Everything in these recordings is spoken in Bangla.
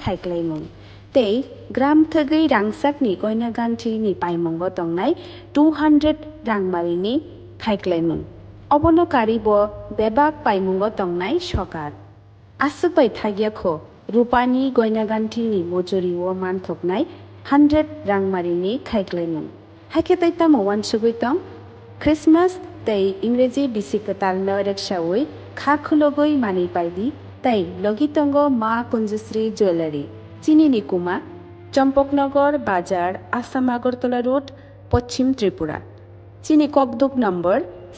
खायख्लायमुं tei gram thagui rangsakni goina ganthini paimungo tongnai 200 rangmarini खायख्लायमुं obono karibo bebak paimungo tongnai sokar asukbai thagyakho rupani goina ganthini mojoriwo manthoknai 100 rangmarini खायख्लायमुं haiketai tamo wansugui tong Christmas tei Ingreji bisi katalno rekshawi kha khulogoi mani paidi tei logitongo ma kunjusri jewelry Chini Khorang Tripura Bazar Assam Agartala Road Paschim Tripura Chini Kokborok number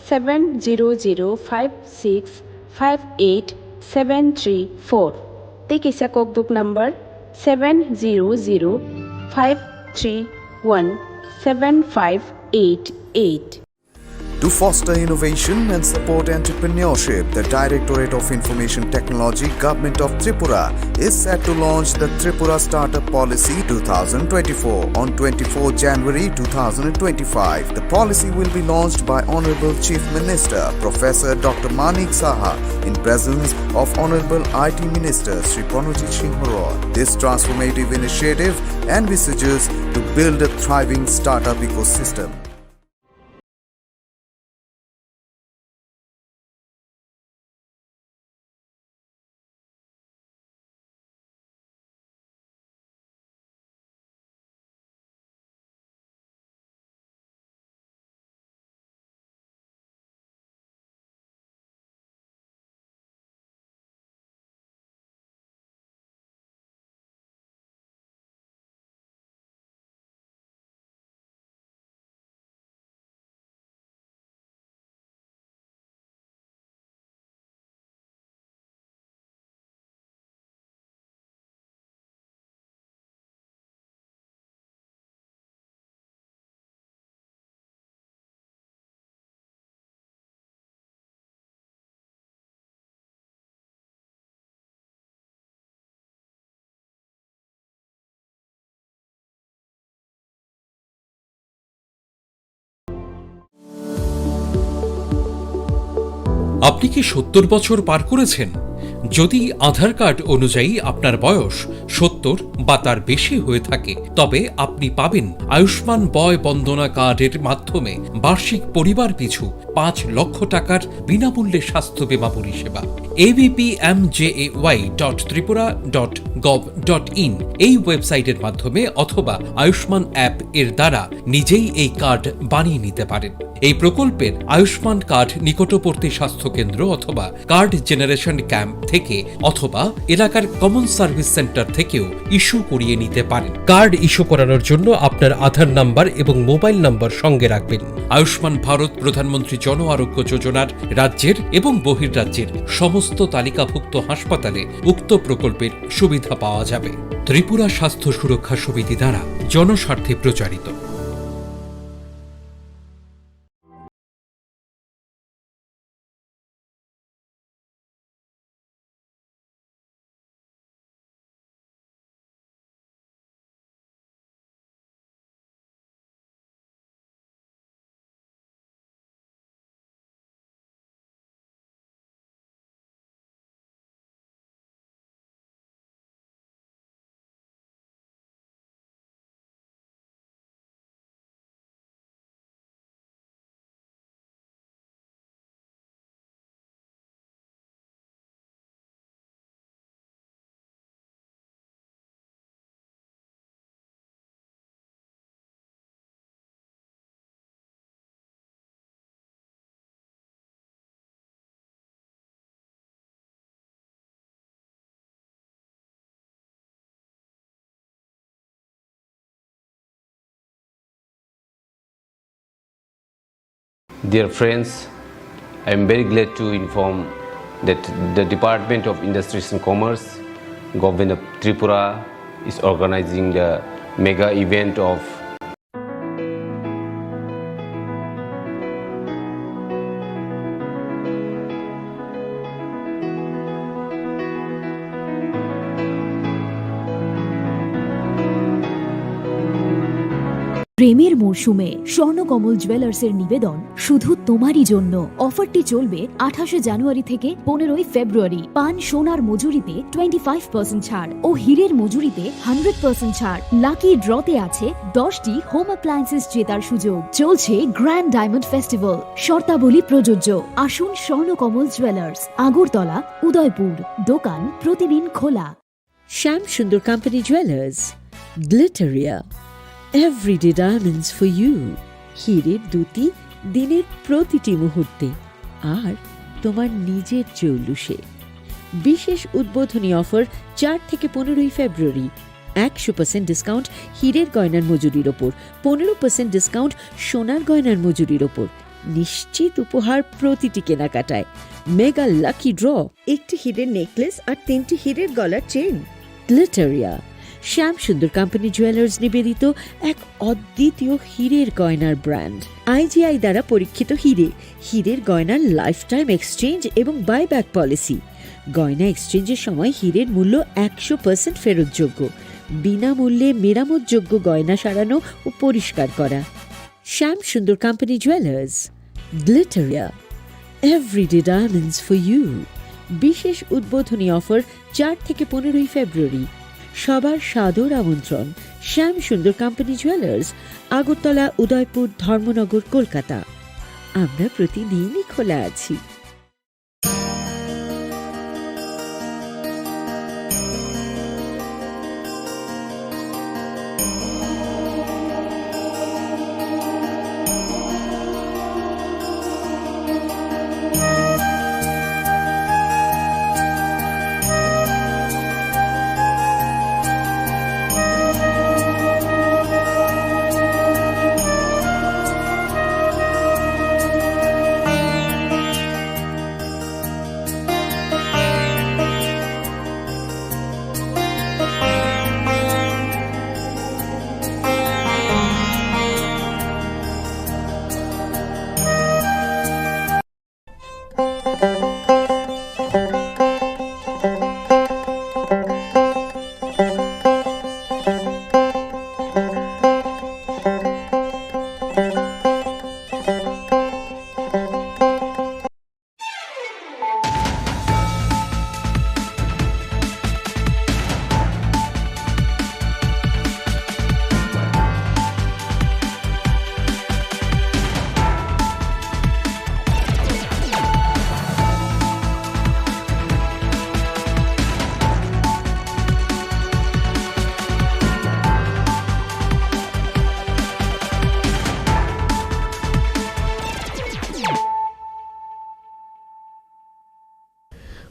7005658734 tei kisa Kokborok number 7005317588 To foster innovation and support entrepreneurship, the Directorate of Information Technology, Government of Tripura is set to launch the Tripura Startup Policy 2024 on 24 January 2025. The policy will be launched by Honorable Chief Minister, Professor Dr. Manik Saha, in presence of Honorable IT Minister Shri Chini Khorang. This transformative initiative envisages to build a thriving startup ecosystem. আপনি কি 70 বছর পার করেছেন? যদি আধার কার্ড অনুযায়ী আপনার বয়স 70 বা তার বেশি হয়ে থাকে তবে আপনি পাবেন আয়ুষ্মান বয় বন্দনা কার্ডের মাধ্যমে বার্ষিক পরিবার পিছু 5 লক্ষ টাকার বিনামূল্যে স্বাস্থ্য বীমা পরিষেবা। abpmjay.tripura.gov.in এই ওয়েবসাইটের মাধ্যমে অথবা আয়ুষ্মান অ্যাপ এর দ্বারা নিজেই এই কার্ড বানিয়ে নিতে পারেন। এই প্রকল্পের আয়ুষ্মান কার্ড নিকটবর্তী স্বাস্থ্যকেন্দ্র অথবা কার্ড জেনারেশন ক্যাম্প থেকে অথবা এলাকার কমন সার্ভিস সেন্টার থেকেও ইস্যু করিয়ে নিতে পারেন। কার্ড ইস্যু করানোর জন্য আপনার আধার নাম্বার এবং মোবাইল নাম্বার সঙ্গে রাখবেন। আয়ুষ্মান ভারত প্রধানমন্ত্রী জন আরোগ্য যোজনার রাজ্যের এবং বহির্রাজ্যের সমস্ত তালিকাভুক্ত হাসপাতালে উক্ত প্রকল্পের সুবিধা পাওয়া যাবে। ত্রিপুরা স্বাস্থ্য সুরক্ষা সমিতি দ্বারা জনস্বার্থে প্রচারিত। Dear friends, I am very glad to inform that the Department of Industries and Commerce, Government of Tripura is organizing the mega event of প্রেমের মরশুমে স্বর্ণকমল জুয়েলার্সের নিবেদন শুধু তোমারই জন্য। অফারটি চলবে 28 জানুয়ারি থেকে 15 ফেব্রুয়ারি। পান সোনার মজুরিতে 25% ছাড় ও হীরের মজুরিতে 100% ছাড়। লাকি ড্রতে আছে 10টি হোম অ্যাপ্লায়েন্সেস জেতার সুযোগ। চলছে গ্র্যান্ড ডায়মন্ড ফেস্টিভ্যাল। শর্তাবলী প্রযোজ্য। আসুন স্বর্ণকমল জুয়েলার্স, আগরতলা, উদয়পুর। দোকান প্রতিদিন খোলা। Sham Sundar Company Jewelers, Glitteria, Everyday Diamonds for you. হীরের দুতি দিনের প্রতিটি মুহূর্তে আর তোমার নিজের জৌলুসে। বিশেষ উদ্বোধনী অফার 4 থেকে 15 ফেব্রুয়ারি। 100% ডিসকাউন্ট হীরের গয়নার মজুরির ওপর, 15% ডিসকাউন্ট সোনার গয়নার মজুরির ওপর। নিশ্চিত উপহার প্রতিটি কেনাকাটায়। মেগা লাকি ড্র, একটি হীরের নেকলেস আর 3টি হীরের গলার চেইন। গ্লিটারিয়া, শ্যাম সুন্দর কোম্পানি জুয়েলার্স নিবেদিত এক অদ্বিতীয় হীরের গয়নার ব্র্যান্ড। IGI দ্বারা পরীক্ষিত হীরের গয়নার লাইফ টাইম এক্সচেঞ্জ এবং বাইব্যাক পলিসি। গয়না এক্সচেঞ্জের সময় হীরের মূল্য 100% ফেরতযোগ্য। বিনামূল্যে মেরামতযোগ্য গয়না সারানো ও পরিষ্কার করা। Shyam Sundar company jewellers, Glitteria, everyday diamonds for you. বিশেষ উদ্বোধনী অফার 4 থেকে 15 ফেব্রুয়ারি। সবার সাদর আমন্ত্রণ। শ্যাম সুন্দর কোম্পানি জুয়েলার্স, আগরতলা, উদয়পুর, ধর্মনগর, কলকাতা। আমরা প্রতিদিনই খোলা আছি।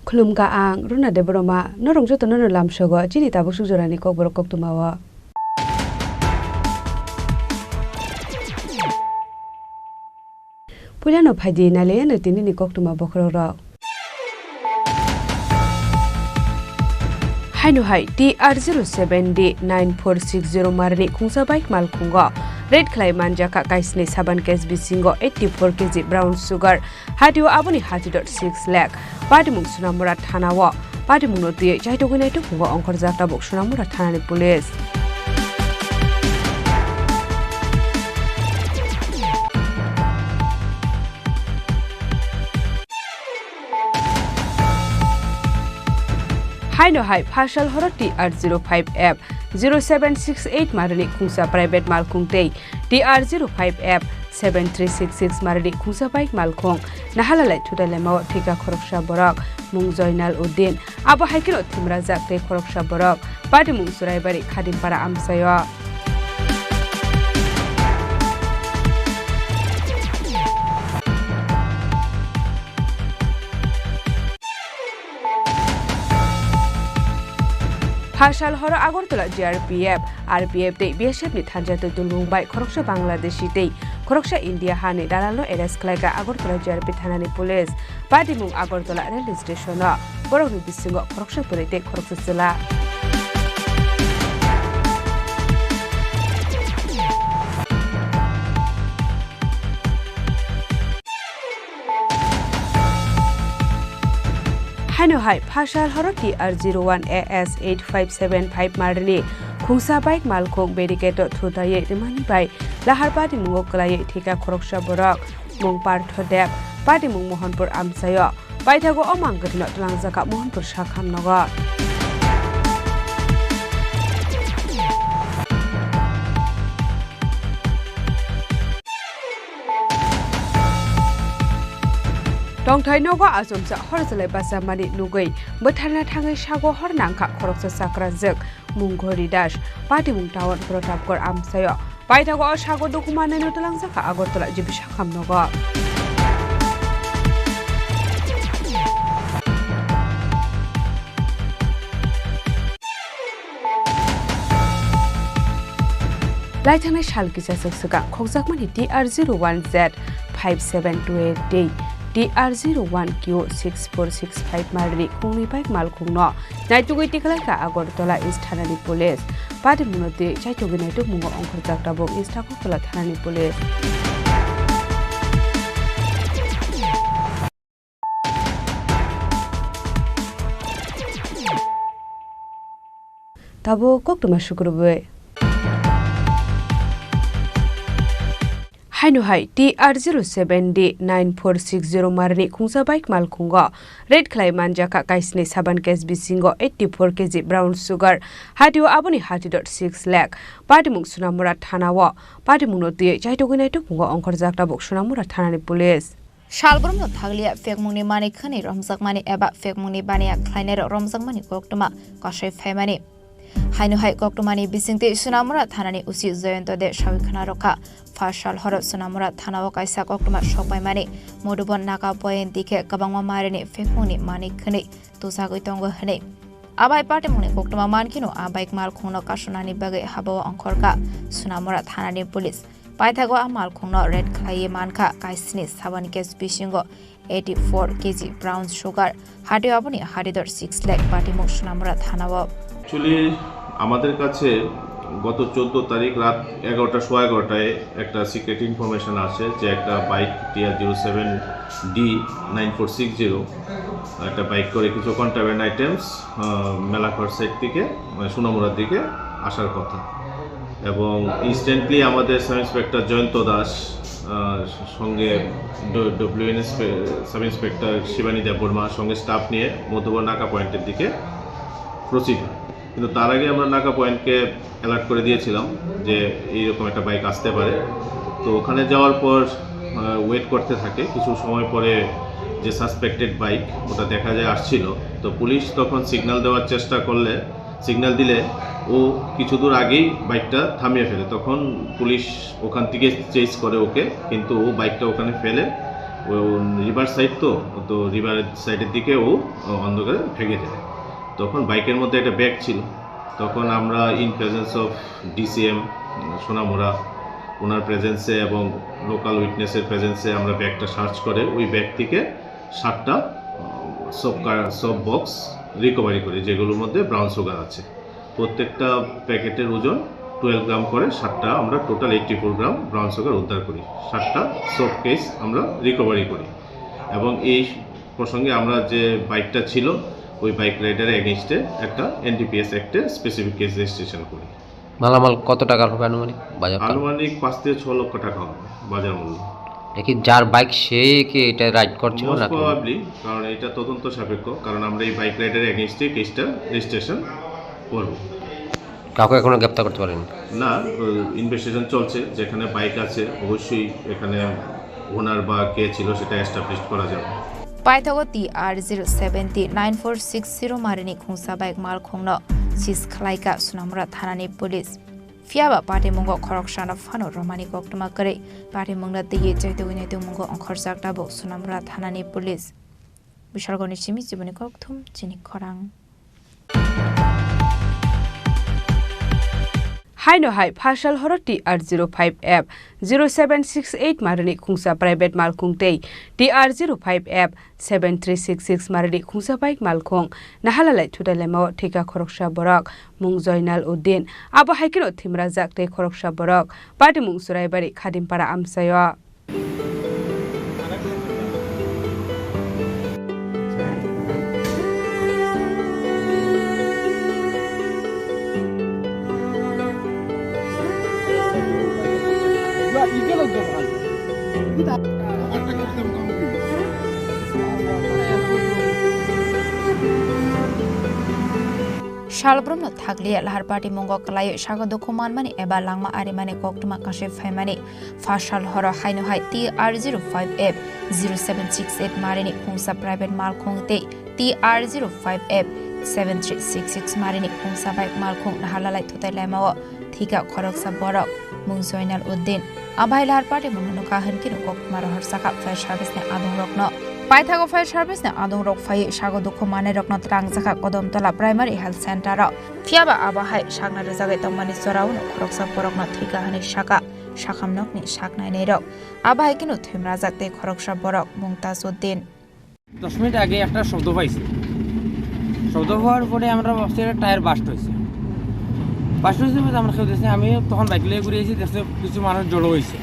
Khulumka ang runa de broma norong joto no lam shogo chini tabu sujorani kokborok koktumawa Pulano phadi nale na tini ni koktuma bokrora Hainu hai TR07D 9460 marni khungsa bike mal khungo Red Clay Manjaka Kaisni Saban Kes Bisingo 84 kg brown sugar Hadio Abuni Hati.6 lakh Padimung Sunamura Thanawa Padimung Tie Jaitogune to Kungo Onkor Zata Bok Sunamura Thani Police Haino Hai Partial Horror TR05F 0768 Marani Khungsa Private Malkung Tay TR05F 7366 Marani Khungsa Bike Malkung Nahalalai to the Lemo Tika Khoroksha Borok Mung Zoinal Uddin Aba Haikino Timra Zakte Khoroksha Borok Padi Mung Suraibari Khadim Para Amsayo Partial Horror Agortola GRPF RPF Day BSF ni Thanjata Dulmumbai Khoroksha Bangladeshi Day Khoroksha India Hani Dalalo Eres Klaga Agortola GRP Thanani Police Padimung Agortola Railway Station Borok ni Bisingo Khoroksha Purite Khoroksha Sila Haino Hai Partial Horror TR01AS8575 Marni Khungsa Bike Malkong Barricade Thudaye Remani by lahar patimung klai thika khoroksa borok mung parthodep patimung mohanpur amsayo paithago omang gotino tlangjaka mohanpur sakham nogo Tongthai nogo asomsa horjalai basamani nugui botharna thangai sago hornangkha khoroksa sakrajak mungghori das patimung tawon protapkor amsayo paithago sago dokumane notalangjaka agortala jibi sakham nogo Laithanai salkisa saksaka khokjakmani TR01Z 5728D TR01Q6465 marri khungni bike malkhungno naitugui tiklaka agortola east thanani police patimunoti chaitogi naituk mungo ongkhorjakta bo east agortola thanani police tabo koktuma shukrube Hainu hai TR07D 9460 marni khungsa bike malkhungo red khlai manjaka kaisni saban case bisingo 84 kg brown sugar hatiu aboni 30.6 lakh patimung sunamura thanawo patimung noti chaitoginai to pungo ongkhorjakta bok sunamura thanani police Shalgrum no thaglia fekmungni mani khani romjakmani eba fekmungni bania khlainer romjakmani koktuma kashai phaimani Hainu hai koktumani bisingte sunamura thanani usi joyonto de shawikhana rokha Fashal horot sunamura thanawo kaisa koktuma sokpaimani modubon naka point dikhe kabangma marini fekmungni mani khani tusagoi tongo hane abai patimungni koktuma mankino abaik mal khungno kasunani bagai habawa angkhorka sunamura thanani police paithago amal khungno red khlai mankha kaisni saban case bisingo 84 kg brown sugar হাটে আপনি 6 লাখ পাটিমুখ সোনামুড়া থানাও অ্যাকচুয়ালি আমাদের কাছে গত 14 তারিখ রাত 11টা সোয়া 11টায় একটা সিক্রেট ইনফরমেশন আসে যে একটা বাইক TR07D 9460 একটা বাইক করে কিছু কন্ট্রাব্যান্ড আইটেমস মেলাঘর সাইড থেকে সোনামুড়ার দিকে আসার কথা এবং ইনস্ট্যান্টলি আমাদের সাব ইন্সপেক্টর জয়ন্ত দাস সঙ্গে ডব্লিউএনএস সাব ইন্সপেক্টর শিবানী দেববর্মার সঙ্গে স্টাফ নিয়ে মধুবন নাকা পয়েন্টের দিকে প্রসিড কিন্তু তার আগে আমরা নাকা পয়েন্টকে অ্যালার্ট করে দিয়েছিলাম যে এইরকম একটা বাইক আসতে পারে তো ওখানে যাওয়ার পর ওয়েট করতে থাকে কিছু সময় পরে যে সাসপেক্টেড বাইক ওটা দেখা যায় আসছিল তো পুলিশ তখন সিগন্যাল দেওয়ার চেষ্টা করলে সিগন্যাল দিলে ও কিছু দূর আগেই বাইকটা থামিয়ে ফেলে তখন পুলিশ ওখান থেকে চেজ করে ওকে কিন্তু ও বাইকটা ওখানে ফেলে ও রিভার সাইড তো রিভার সাইডের দিকে ও অন্ধকারে ভেঙে যায় তখন বাইকের মধ্যে একটা ব্যাগ ছিল তখন আমরা in presence of DCM Sonamura ওনার প্রেজেন্সে এবং লোকাল উইটনেসের প্রেজেন্সে আমরা ব্যাগটা সার্চ করে ওই ব্যাগ থেকে 7টা সব বক্স রিকভারি করি যেগুলোর মধ্যে ব্রাউন সুগার আছে প্রত্যেকটা প্যাকেটের ওজন 12 গ্রাম করে 7টা আমরা টোটাল 84 গ্রাম ব্রাউন সুগার উদ্ধার করি 7টা সব কেস আমরা রিকভারি করি এবং এই প্রসঙ্গে আমরা যে বাইকটা ছিল ওই বাইক রাইডারের এগেইনস্টে একটা এনডিপিএস অ্যাক্টে স্পেসিফিক কেস রেজিস্ট্রেশন করি মালামাল কত টাকার হবে আনুমানিক বাজার আনুমানিক 5 থেকে 6 লক্ষ টাকা হবে বাজার মূল্য দেখি যার বাইক সে কি এটা রাইড করছিল না প্রবাবলি কারণ এটা তদন্ত সাপেক্ষ কারণ আমরা এই বাইক রাইডারের এগেইনস্টে কেসটা রেজিস্ট্রেশন করব কাউকে এখনো গ্রেফতার করতে পারেন না ইনভেস্টিগেশন চলছে যেখানে বাইক আছে অবশ্যই এখানে ওনার বা কে ছিল সেটা এস্টাবলিশ করা যাবে পাইথাগো TR07 9460 মারিনি খুংসা বাইক মাল খুংনো সিস খালাইকা সুনামুড়া থানানি পুলিশ ফিয়াবা পাটিমুঙ্গ খরকসানা ফানো রমানি কোক্তমা করে পাটিমুঙ্গা দিয়ে চাইতগুইনে তুমুঙ্গ অংখরজাকটাবো সুনামুড়া থানানি পুলিশ বিসর্গনি চিমি জীবনী কক্থুম চিনি খরাং Haino hai Fashal Horot TR05F 0768 Marani Khungsa Private Malkhung Tei TR05F 7366 Marani Khungsa Bike Malkhung Nahalalai Tudalemo Thika Khoroksha Borok Mung Joinal Uddin Abo Haikino Thimra Zakte Khoroksha Borok Pati Mung Suraibari Khadimpara Amsayo Shalbrumno Thaglia Laharpati Mongo Kalay Shagodoko Manmani Eba Langma Arimani Koktuma Kashe Femani Fashal Horo Hainu Hai TR05F 0768 Marini Kungsa Private Mal Kongte TR05F 7366 Marini Kungsa Bike Mal Kong Nahalalai Tutai Lemao Thika Khorok Saborok Mungsoinal Uddin Abai Laharpati Monuka Henkin Kokmar Horsaka Fire Service ne Adong Rokno Paithago Fire Service ne Adong Rok Fai Shagodoko Mane Rokno Trangzaka Kodom Tola Primary Health Center Fiaba Abahai Shagna Rezagai Tomani Sorau Khorok Saborok no Thika Hani Shaka Shakamnok ni Shaknai Nerok Abai Kinu Thimrazak te Khorok Saborok Mumtaz Uddin 10 minute আগে একটা শব্দ পাইছি শব্দ হওয়ার পরে আমরা ভাবছি টায়ার বাস্ট হয়েছে আমরা কেউ দেখছি আমি তখন বাইক নিয়ে ঘুরিয়েছি দেখছি কিছু মানুষ জড়ো হয়েছে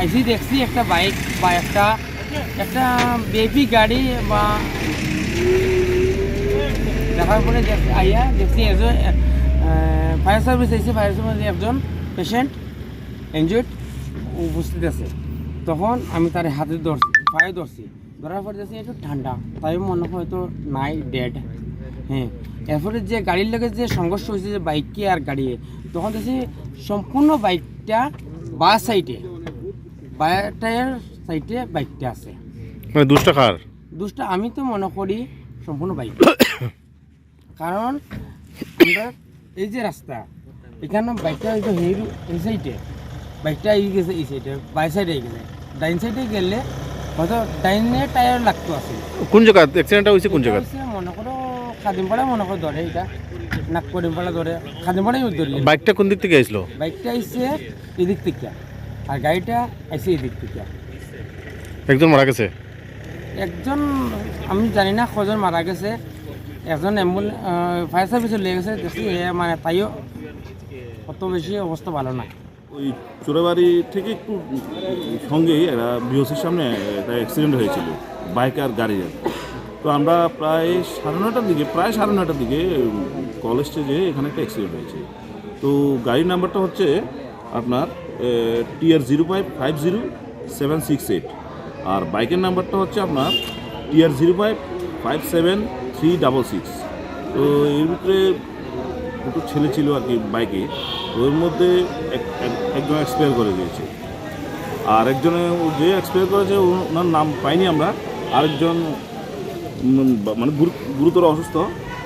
আইসি দেখছি একটা বাইক বা একটা বেবি গাড়ি বা দেখার পরে দেখছি একজন ফায়ার সার্ভিস এসে ফায়ার সার্ভিসে একজন পেশেন্ট ইনজুর্ড উপস্থিত আছে তখন আমি তার হাতে পায়ে ধরছি ধরার পরে দেখছি একটু ঠান্ডা তাই মনে হয় হয়তো নাই ডেড হ্যাঁ এরপরে যে গাড়ির লগে যে সংঘর্ষ হয়েছে যে বাইকে আর গাড়ি তখন দেখছি সম্পূর্ণ বাইকটা বা সাইডে টায়ার সাইডে বাইকটা আছে মানে দুষ্টা আমি তো মনে করি সম্পূর্ণ বাইক কারণ আমরা এই যে রাস্তা এখানে বাইকটা হয়তো এই সাইডে বাইকটা এই গেছে এই সাইডে বাই সাইডে গেলে ডাইন সাইডে গেলে হয়তো ডাইনে টায়ার লাগতো আছে কোন জায়গা অ্যাক্সিডেন্টটা হয়েছে কোন জায়গা মনে করো খাদিমপাড়া মনে করো ধরে এটা নাগপরিমপাড়া ধরে খাদিমপাড়াই ধরলে বাইকটা কোন দিক থেকে আসলো বাইকটা আইসে এদিক থেকে আর গাড়িটা আইসে এদিক থেকে একজন মারা গেছে একজন আমি জানি না কজন মারা গেছে একজন ফায়ার সার্ভিসে লেগে গেছে দেখছি মানে তাইও অত বেশি অবস্থা ভালো না ওই চোরাবাড়ি থেকে একটু সঙ্গেই একটা বিওসির সামনে একটা অ্যাক্সিডেন্ট হয়েছিল বাইক আর গাড়ির তো আমরা প্রায় 9:30 দিকে কল স্টেজে এখানে একটা অ্যাক্সিডেন্ট হয়েছে তো গাড়ির নাম্বারটা হচ্ছে আপনার TR0550-768 আর বাইকের নাম্বারটা হচ্ছে আপনার TR0557-366 তো এর ভিতরে দুটো ছেলে ছিল আর কি বাইকে ওর মধ্যে একজন এক্সপায়ার করে গিয়েছে আর একজনে যে এক্সপায়ার করেছে ওনার নাম পাইনি আমরা আরেকজন মানে গুরুতর অসুস্থ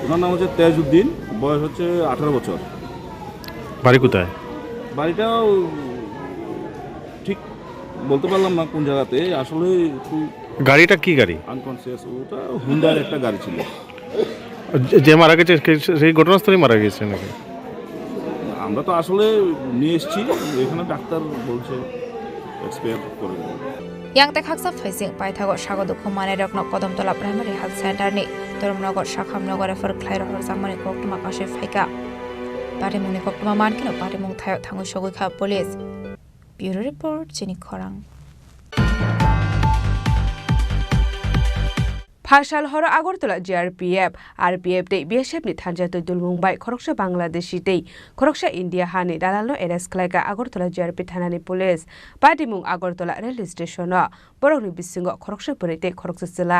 ওনার নাম হচ্ছে তেজউদ্দিন বয়স হচ্ছে 18 বছর বাড়ি কোথায় বাড়িটাও ঠিক বলতে পারলাম না কোন জায়গাতে আসলে গাড়িটা কি গাড়ি আনকনসিয়াস ওটা হুন্ডার একটা গাড়ি ছিল যে মারা গেছে সেই ঘটনাস্থলে মারা গেছে নাকি আমরা তো আসলে নিয়ে এসেছি এখানে ডাক্তার বলছে এক্সপায়ার করে Yang tek haksa faising Paithago Shagodoko Mane Rokno Kodomtola Primary Health Center ni Torumnogo Shakhamnogo refer Klairo Horzamani Koktuma Kashe Faika Parimuni Koktuma Mankino Parimung Thayo Thangu Shogika Police Bureau Report Chini Khorang Phashal horo Agortola RPF dei BSF ni Thanjatoi Dulmungbai Khoroksa Bangladeshi dei Khoroksa India hani dalalno arrest khlaika Agortola GRP thanani police Padimung Agortola railway station borokni bisingo Khoroksa porite Khoroksa jela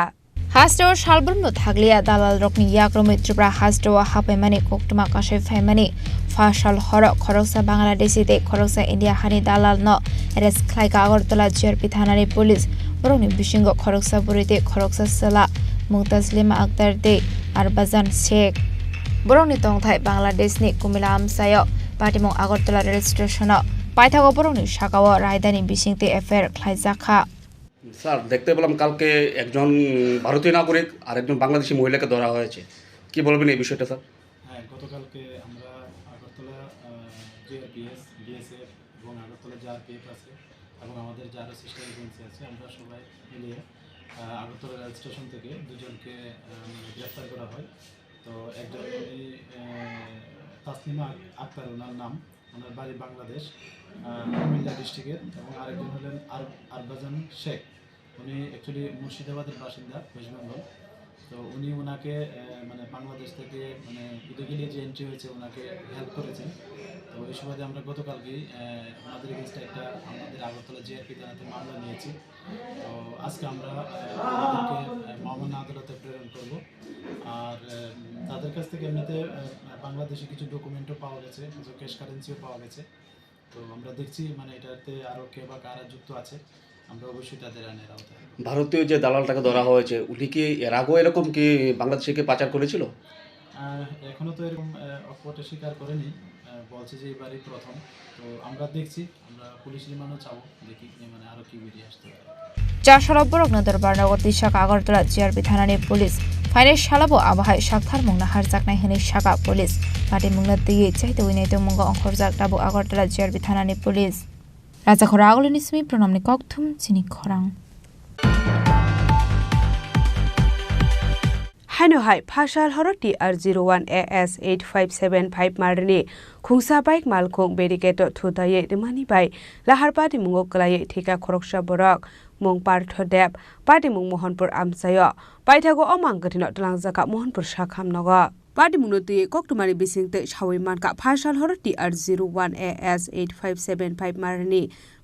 Hasteo Shalbrumno Thaglia Dalal Rokni Yakromi Tripura Hasteo Hapemani Koktuma Kashe Femani Phashal horo Khoroksa Bangladeshi dei Khoroksa India hani dalalno arrest khlaika Agortola GRP thanani police borokni bisingo Khoroksa porite Khoroksa jela Mumtazlima Akhtar de Arbazan Sheikh Boroni Tongthai Bangladesh ni Kumila Amsayo Patimong Agortola rail station Paithago Boroni Shakawa Rajdhani Bishingte affair Khlaizakha sir দেখতে পেলাম কালকে একজন ভারতীয় নাগরিক আর একজন বাংলাদেশি মহিলাকে ধরা হয়েছে কি বলবেন এই বিষয়টা স্যার হ্যাঁ গতকালকে আমরা আগরতলা জিআরপিএস বিএসএফ এবং আগরতলা জিআরপিএফ আছে এবং আমাদের যারা সিস্টার এজেন্সি আছে আমরা সবাই মিলিয়ে আগরতলা রেল স্টেশন থেকে দুজনকে গ্রেফতার করা হয় তো একজন তাসলিমা আক্তার ওনার নাম ওনার বাড়ি বাংলাদেশ কুমিল্লা ডিস্ট্রিক্টের এবং আরেকজন হলেন আরবাজান শেখ উনি অ্যাকচুয়ালি মুর্শিদাবাদের বাসিন্দা ওয়েস্ট বেঙ্গল তো উনি ওনাকে মানে বাংলাদেশ থেকে মানে ইলিগালি যে এন্ট্রি হয়েছে ওনাকে হেল্প করেছেন। তো এই সুবাদে আমরা গতকালকেই ওনাদের এগেনস্টে একটা আমাদের আগরতলা জিআরপি থানাতে মামলা নিয়েছি। তো আজকে আমরা ওনাদেরকে মহামান্য আদালতে প্রেরণ করব। আর তাদের কাছ থেকে এমনিতে বাংলাদেশে কিছু ডকুমেন্টও পাওয়া গেছে, কিছু ক্যাশ কারেন্সিও পাওয়া গেছে। তো আমরা দেখছি মানে এটাতে আরও কে বা কারা যুক্ত আছে, আমরা অবশ্যই তাদের আইনের আওতায়। ভারতীয় যে দালালটাকে ধরা হয়েছে উনি কি এর আগেও এরকম কি বাংলাদেশে কি পাচার করেছিল? এখনও তো এরকম অকপটে স্বীকার করেনি, বলছে যে এবারই প্রথম। তো আমরা দেখছি, আমরা পুলিশ রিমান্ডও চাবো, দেখি মানে আরও কি বেরিয়ে আসতে পারে। Chasharobborok nodor barnagoti shaka Agartala GRP thanani police finance shalabo abahai shakthar mungna harjaknai hini shaka police pati mungna tiye chaite winai to munga onkhorjak tabo Agartala GRP thanani police Raja Khora agolini smi pranamni kokthum Chini Khorang Haino hai phashal horoti R01 AS 8575 marni khungsa bike malkhong beriketo thudaye demani bai lahar pati mungo klaye thika khoroksha borok mung partho deb pati mung Mohanpur amsayo paithago omang gathino tlangjaka Mohanpur shakham nogo pati munoti koktumani bisingte shawi manka phashal horoti R01 AS 8575 marni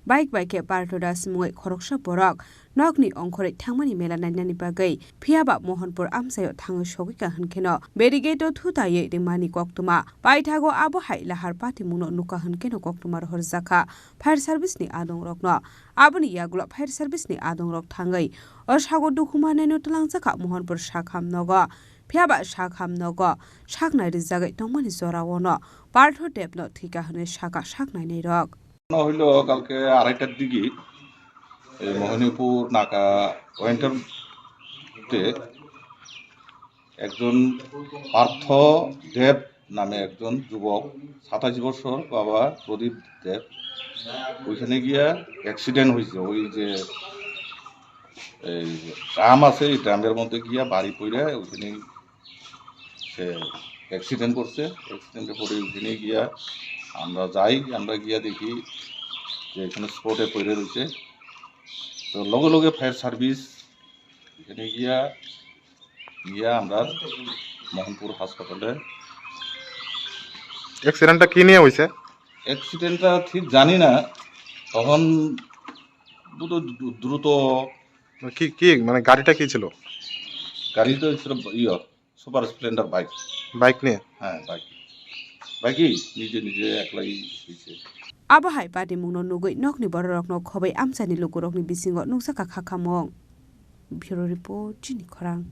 bike bike partho das mungoi khoroksha borok nokni ongkhore thangmani mela nainani bagai phiaba Mohanpur amsayo thang sogika hankeno berigate thutaye demani koktuma paithago abo hai lahar pati muno nuka hankeno koktuma hor zakha fire service ni adong rokno aboni yaglo fire service ni adong rok thangai osago dukhumane no tlangjaka Mohanpur shakham nogo phiaba shakham nogo shaknai rijagai tongmani jorawono partho debno thika hane shaka shaknai nei rok no hilo kalke 2:30টার দিকে মোহনীপুর নাকা ওয়েন্টারতে একজন পার্থ দেব নামে একজন যুবক 27 বছর বাবা প্রদীপ দেব ওইখানে গিয়া অ্যাক্সিডেন্ট হয়েছে ওই যে ড্রাম আছে এই ড্রামের মধ্যে গিয়া বাড়ি পড়ে ওইখানে সে অ্যাক্সিডেন্ট করছে অ্যাক্সিডেন্টে পড়ে ওইখানে গিয়া আমরা গিয়া দেখি যে এখানে স্পটে পড়ে রয়েছে তো লগে লগে ফায়ার সার্ভিস এখানে গিয়া আমরা মোহনপুর হাসপাতালে অ্যাক্সিডেন্টটা কি নিয়ে হয়েছে অ্যাক্সিডেন্টটা ঠিক জানি না তখন দ্রুত কি মানে গাড়িটা কি ছিল গাড়িটা ছিল সুপার স্প্লেন্ডার বাইক নিয়ে হ্যাঁ বাইকই নিজে একলাই হয়েছে abahai pati mungno nugui nokni borokno khobai amchani lukurokni bisingo nungsaka khakhamong bureau report Chini Khorang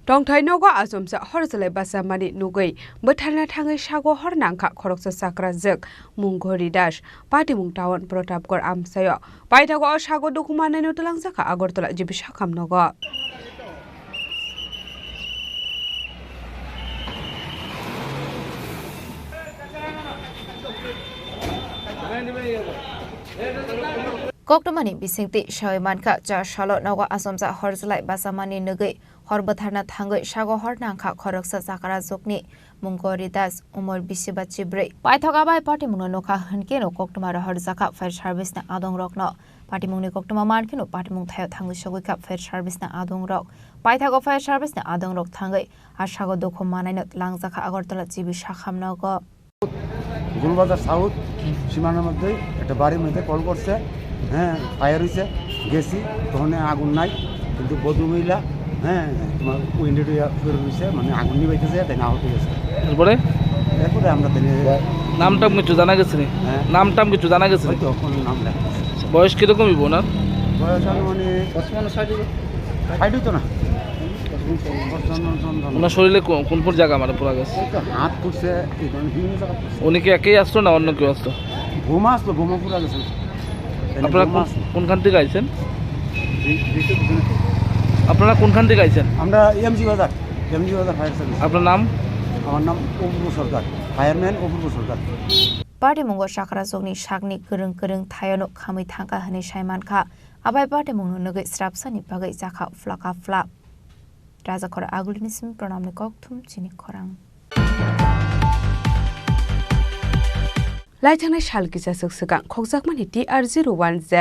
Tongthai nogo asomsa horjale basamani nugui botharna thangai sago hornangkha khoroksa sakra jek munghori das pati mung tawon protapkor amsayo paithago sago dukhumane no talangjaka Agartala jibi shakham nogo Koktomani bisingti shawimankha Chashalo nawa asomsa horjalai basamani nugui horbotharna thangoi sago hornangkha khoroksa sakara jokni mungori das umor bisiba chibrei paithoga bai party mungno nokha hankeno koktomara horjaka fire service na adong rokno party mungni koktoma mankeno party mung thayo thangoi sogoika fire service na adong rok paithago fire service na adong rok thangoi asago dokho manaino langjaka Agartala jibi shakham nogo Gulbazar south সীমানার মধ্যে একটা বাড়ির মধ্যে কল করছে হ্যাঁ ফায়ার হয়েছে গেছি তখন আগুন নাই কিন্তু বধূ মহিলা হ্যাঁ তোমার উইন্ডোটা ফের হয়েছে মানে আগুন নিবাইতেছে তাই না হতে গেছে এরপরে আমরা নামটাম কিছু জানা গেছে নামটাম কিছু জানা গেছে হয়তো কোনো নাম লেখা বয়স কিরকম হইব না বয়স মানে 60 তো না ওনার শরীরে কোন কোন জায়গা মানে পুরা গেছে হাত পুড়ছে বিভিন্ন জায়গা উনি কি একাই আসতো না অন্য কেউ আসতো বোমা আসলো বোমা পুরা গেছে আপনারা কোনখান থেকে আইছেন আপনারা কোনখান থেকে আইছেন আমরা এমজি বাজার ফায়ার সার্ভিস আপনার নাম আমার নাম অপূর্ব সরকার fireman Apurba Sarkar Party mungo sakara jokni sakni kereng thayono khamai thangka hini saimankha abai party mungno nugui srapsani bagai jakha flaka flap Raja Khora agulini smi pranamni kokthum Chini Khorang Laithangna shalkisa suksukang khokjakmani TR01Z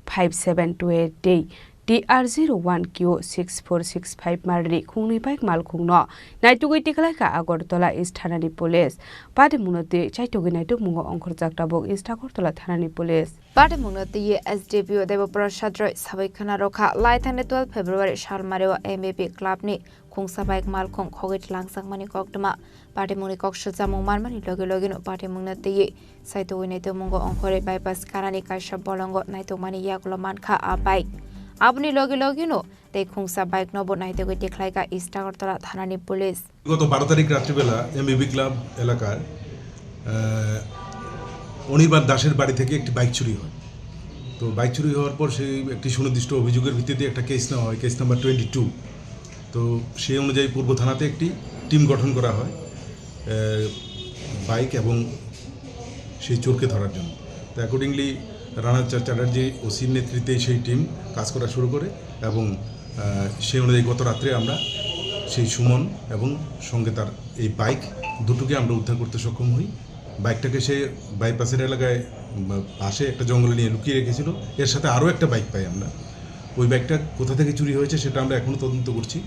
5728 day DR01Q6465 marni khungni bike mal khungno naitugui tiklaka Agartala East Thanani Police pati munoti chaitugui naituk mungo ongkhorjak tabok East Agartala Thanani Police Pate mungnoti SDPO Debaprasad Roy sabai khana rokha laithane 12 February salmareo MAP club ni khungsa bike mal khong khogit langsangmani koktuma pate muni kokshja mungmarmani loge no pate mungnoti saitugui naituk mungo ongkhore bypass karani kaisha bolongo naitukmani yagulo mankha a bike আপনি লগে নো তে খুংসা বাইক নব নাইতে গই টেকলাইকা ইস্ট আগরতলা থানানি পুলিশ গত 12 তারিখ রাত্রিবেলা এমবিবি ক্লাব এলাকার অনির্বাণ দাসের বাড়ি থেকে একটি বাইক চুরি হয় তো বাইক চুরি হওয়ার পর সেই একটি সুনির্দিষ্ট অভিযোগের ভিত্তিতে একটা কেস নেওয়া হয় কেস নাম্বার 22 তো সেই অনুযায়ী পূর্ব থানাতে একটি টিম গঠন করা হয় বাইক এবং সেই চোরকে ধরার জন্য তো অ্যাকর্ডিংলি রানা চ্যাটার্জি ওসির নেতৃত্বে সেই টিম কাজ করা শুরু করে এবং সেই অনুযায়ী গত রাত্রে আমরা সেই সুমন এবং সঙ্গে তার এই বাইক দুটোকে আমরা উদ্ধার করতে সক্ষম হই বাইকটাকে সে বাইপাসের এলাকায় পাশে একটা জঙ্গলে নিয়ে লুকিয়ে রেখেছিল এর সাথে আরও একটা বাইক পাই আমরা ওই বাইকটা কোথা থেকে চুরি হয়েছে সেটা আমরা এখনও তদন্ত করছি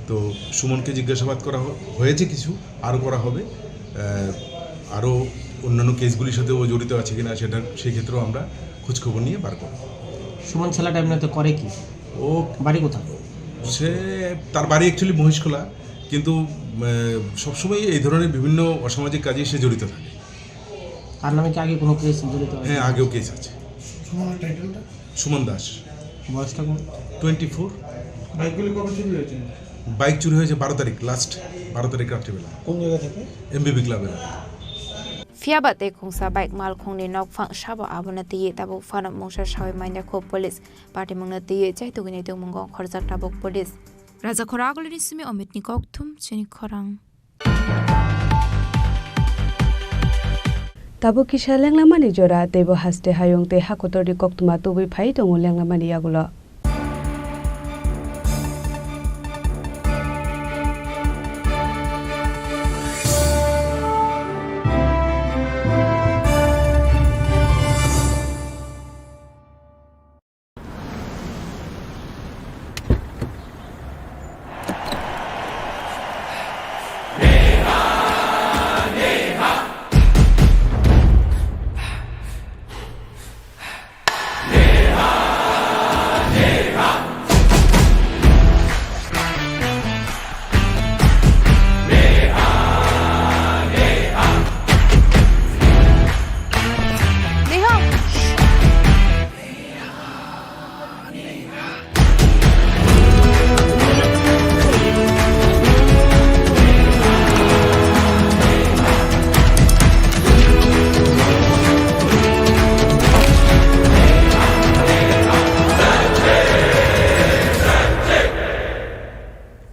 তো সুমনকে জিজ্ঞাসাবাদ করা হয়েছে কিছু আরও করা হবে আরও অন্যান্য কেসগুলির সাথে ও জড়িত আছে কিনা সেটা সেই ক্ষেত্রেও আমরা খোঁজখবর নিয়ে বার করব সুমন ছেলেটা এমনিতে করে কি ও বাড়ি কোথায় সে তার বাড়ি অ্যাকচুয়ালি মহিষখোলা কিন্তু সবসময় এই ধরনের বিভিন্ন অসামাজিক কাজে সে জড়িত থাকে তার নামে কি আগে কোনো কেস জড়িত হ্যাঁ আগেও কেস আছে সুমনের টাইটেলটা সুমন দাস বয়সটা কত 24 বাইকগুলি কবে চুরি হয়েছে বাইক চুরি হয়েছে 12 তারিখ লাস্ট 12 তারিখ রাত্রিবেলা কোন জায়গা থেকে এমবিবি ক্লাবের Fiabate khungsa bike mal khongni nokphang shabo abonati tabuk fana mungsha shawi mainya kho police party mungnati chaitugini tung mungong khorjak tabuk police Raja Khoragolini simi omitni kokthum Chini Khorang Tabo kisha lenglamani jora tebo haste hayong te hakotori koktuma tobui phai tongo lenglamani yagulo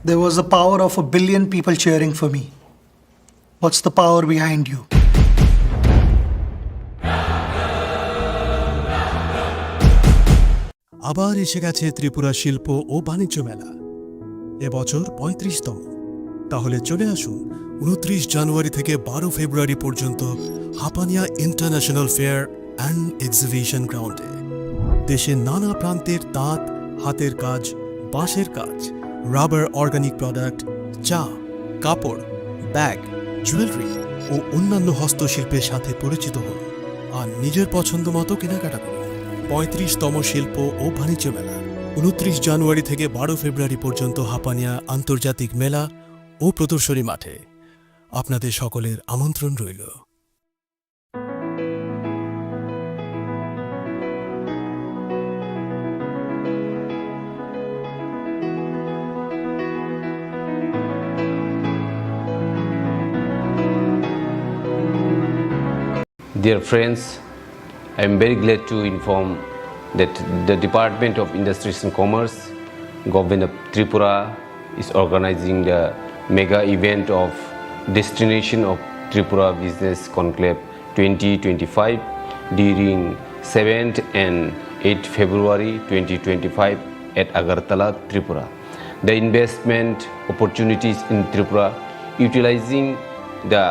There was the power of 1 billion people cheering for me. What's the power behind you? আবার এসে গেছে ত্রিপুরা শিল্প ও বাণিজ্য মেলা এবছর 35তম তাহলে চলে আসুন 29 জানুয়ারি থেকে 12 ফেব্রুয়ারি পর্যন্ত Hapania international fair and exhibition গ্রাউন্ডে দেশের নানা প্রান্তের তাঁত হাতের কাজ বাঁশের কাজ রাবার অর্গানিক প্রোডাক্ট চা কাপড় ব্যাগ জুয়েলারি ও অন্যান্য হস্তশিল্পের সাথে পরিচিত হন আর নিজের পছন্দ মতো কেনাকাটা করুন 35তম শিল্প ও বাণিজ্য মেলা 29 জানুয়ারি থেকে 12 ফেব্রুয়ারি পর্যন্ত হাপানিয়া আন্তর্জাতিক মেলা ও প্রদর্শনী মাঠে আপনাদের সকলের আমন্ত্রণ রইল Dear friends, I am very glad to inform that the Department of Industries and Commerce, Government of Tripura, is organizing the mega event of Destination of Tripura Business Conclave 2025 during 7th and 8th February 2025 at Agartala, Tripura. The investment opportunities in Tripura, utilizing the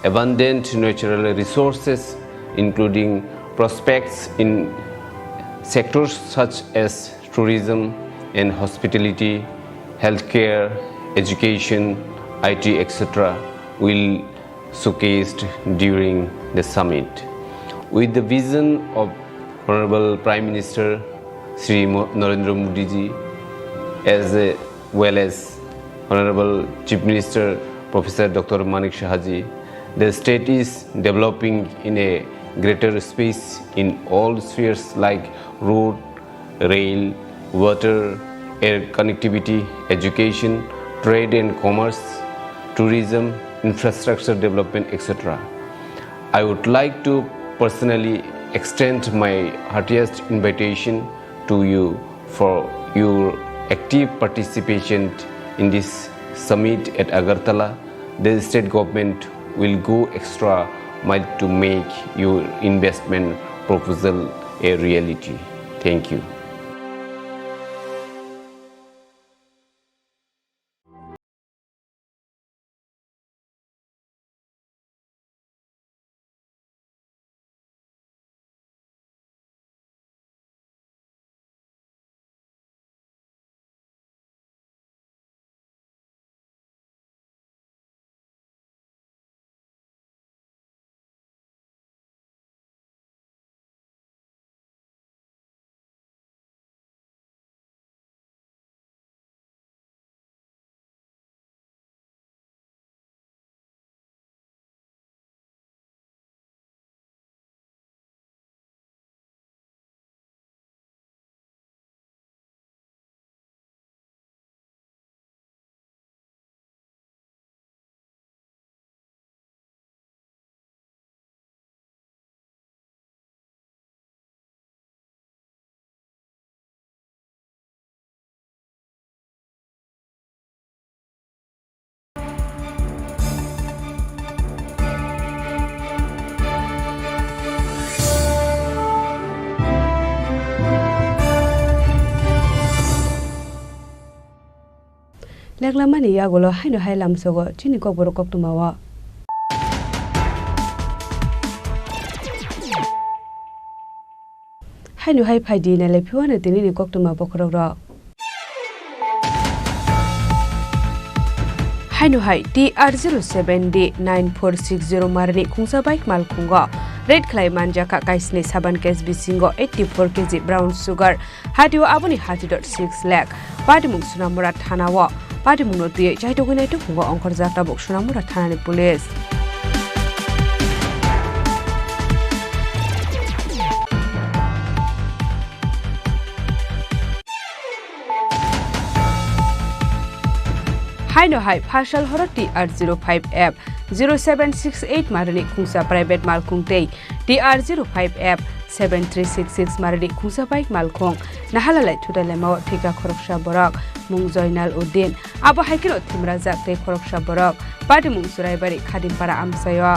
abundant natural resources, including prospects in sectors such as tourism, and hospitality, healthcare, education, IT, etc. will showcased during the summit. With the vision of Honorable Prime Minister Sri Narendra Modi ji, as well as Honorable Chief Minister Professor Dr. Manik Shahaji, the state is developing in a greater space in all spheres like road, rail, water, air connectivity, education, trade and commerce, tourism, infrastructure development, etc. I would like to personally extend my heartiest invitation to you for your active participation in this summit at Agartala. The state government will go extra mile to make your investment proposal a reality. Thank you. Leklamani yagolo haino hailam sogo chini Kokborok tumawa. Haino hai phaidi na lepiwana tinini koktuma bokroro. Haino hai TR07D9460 marni khungsa bike mal khunga. Red clay manjaka kaisne saban kes bisingo 84 kg brown sugar hadio aboni 30.6 lakh. Padimung sunamura thanawa. Padimung no tie jai dogunai to khunga ongkor jata bok sunamura thanani police. Haino hai phashal horo TR05F 0768 marani khungsa private malkhung tei TR05F 7366 marani khungsa bike malkhung nahalalai thudailema thika khoroksha borok mung Joinal Uddin abo haikino thimrajak tei khoroksha borok pati mung suraibari khadimpara amsayo.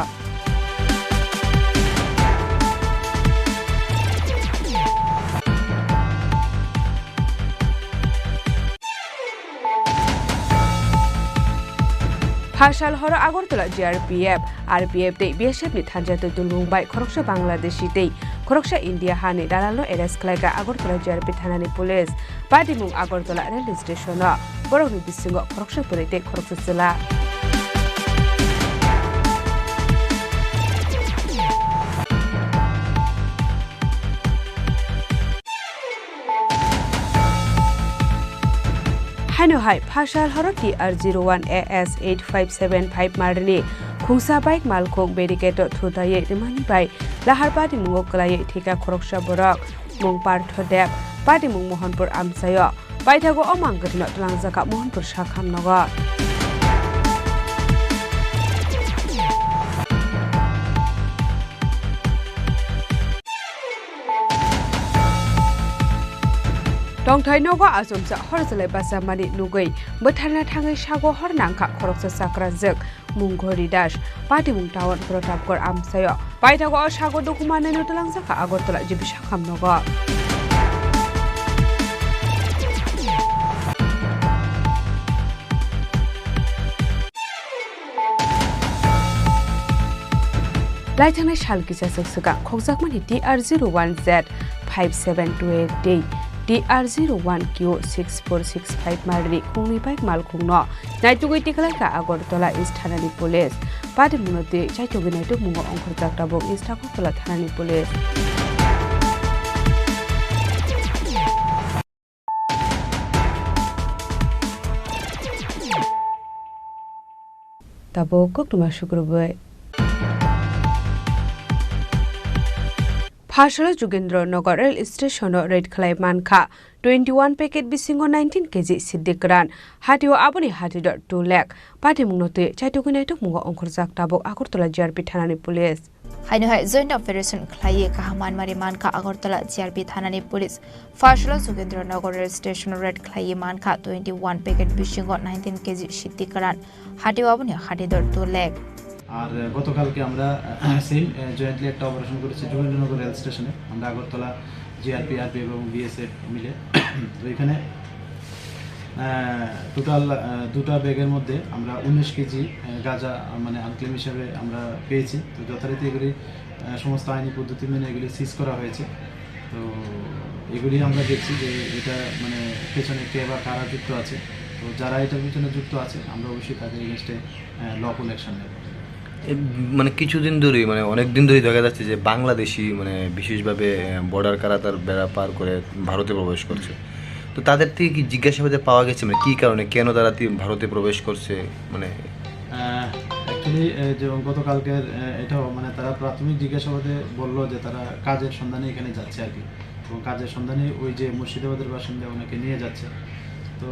Phashal horo Agartala GRPF RPF tei BSF ni thanjatoi dulmungbai khoroksha Bangladeshi tei khoroksha India hani dalalo arrest khlaiga Agartala GRP thanani police Padimung Agartala railway station o borokni bisingo khoroksha puri tei khoroksha chela. Haino hai phashal horo TR01AS8575 marni khungsa bike malkhong barricade thudaye rimani bai lahar pati mungo klaye thika khoroksha borok mung parthodep pati mung Mohanpur amsayo baithago omang gotino tlangjaka Mohanpur sakhamnogo. Tongthai nogo asomsa horjalai basamani nugui botharna thangai sago hornangkha khoroksa sakrajak mungghori das pati mung town protapkor amsayo paithago sago dokumane no tlangjaka Agartala jibi sakhamnogo. Laithanai salkisa saksaka khokjakmani TR01Z 5728 day DR01Q6465 marni khungni bike malkhungno naitugui tiklaka Agartala East Thanani Police pati munoti chaitugui naituk mungo ongkhorjak tabok East Agartala Thanani Police tabok koktuma shukruboi Phashala Jugendra Nagar Rail Station Red Khlai Mankha 21 packet bisingo 19 kg Siddikran Hatio Aboni Hatidor 2 lakh Pati Mungnote Chaitugui tuk mungo ongkhorjak tabok Agartala GRP Thanani Police Haino hai joint operation khlaiye kahaman mari mankha Agartala GRP Thanani Police Phashala Jugendra Nagar Rail Station Red Khlaiye mankha 21 packet bisingo 19 kg Siddikran Hatio Aboni Hatidor 2 lakh আর গতকালকে আমরা সেম জয়েন্টলি একটা অপারেশন করেছি যোগেন্দ্রনগর রেল স্টেশনে আমরা আগরতলা জিআরপি আরপি এবং বিএসএফ মিলে তো এখানে টোটাল দুটো ব্যাগের মধ্যে আমরা 19 কেজি গাঁজা মানে আনক্লেম হিসেবে আমরা পেয়েছি তো যথারীতি এগুলি সমস্ত আইনি পদ্ধতি মেনে এগুলি সিজ করা হয়েছে তো এগুলি আমরা দেখছি যে এটা মানে পেছনে কে বা কারা যুক্ত আছে তো যারা এটার পিছনে যুক্ত আছে আমরা অবশ্যই তাদের এগেইনস্টে লফুল অ্যাকশন নেব মানে কিছুদিন ধরেই মানে অনেক দিন ধরেই দেখা যাচ্ছে যে বাংলাদেশি মানে বিশেষভাবে বর্ডার কারাতার বেড়া পার করে ভারতে প্রবেশ করছে তো তাদের থেকে কি জিজ্ঞাসাবাদে পাওয়া গেছে মানে কী কারণে কেন তারা ভারতে প্রবেশ করছে মানে অ্যাকচুয়ালি যে গতকালকের এটাও মানে তারা প্রাথমিক জিজ্ঞাসাবাদে বললো যে তারা কাজের সন্ধানে এখানে যাচ্ছে আর কি এবং কাজের সন্ধানে ওই যে মুর্শিদাবাদের বাসিন্দা ওনাকে নিয়ে যাচ্ছে তো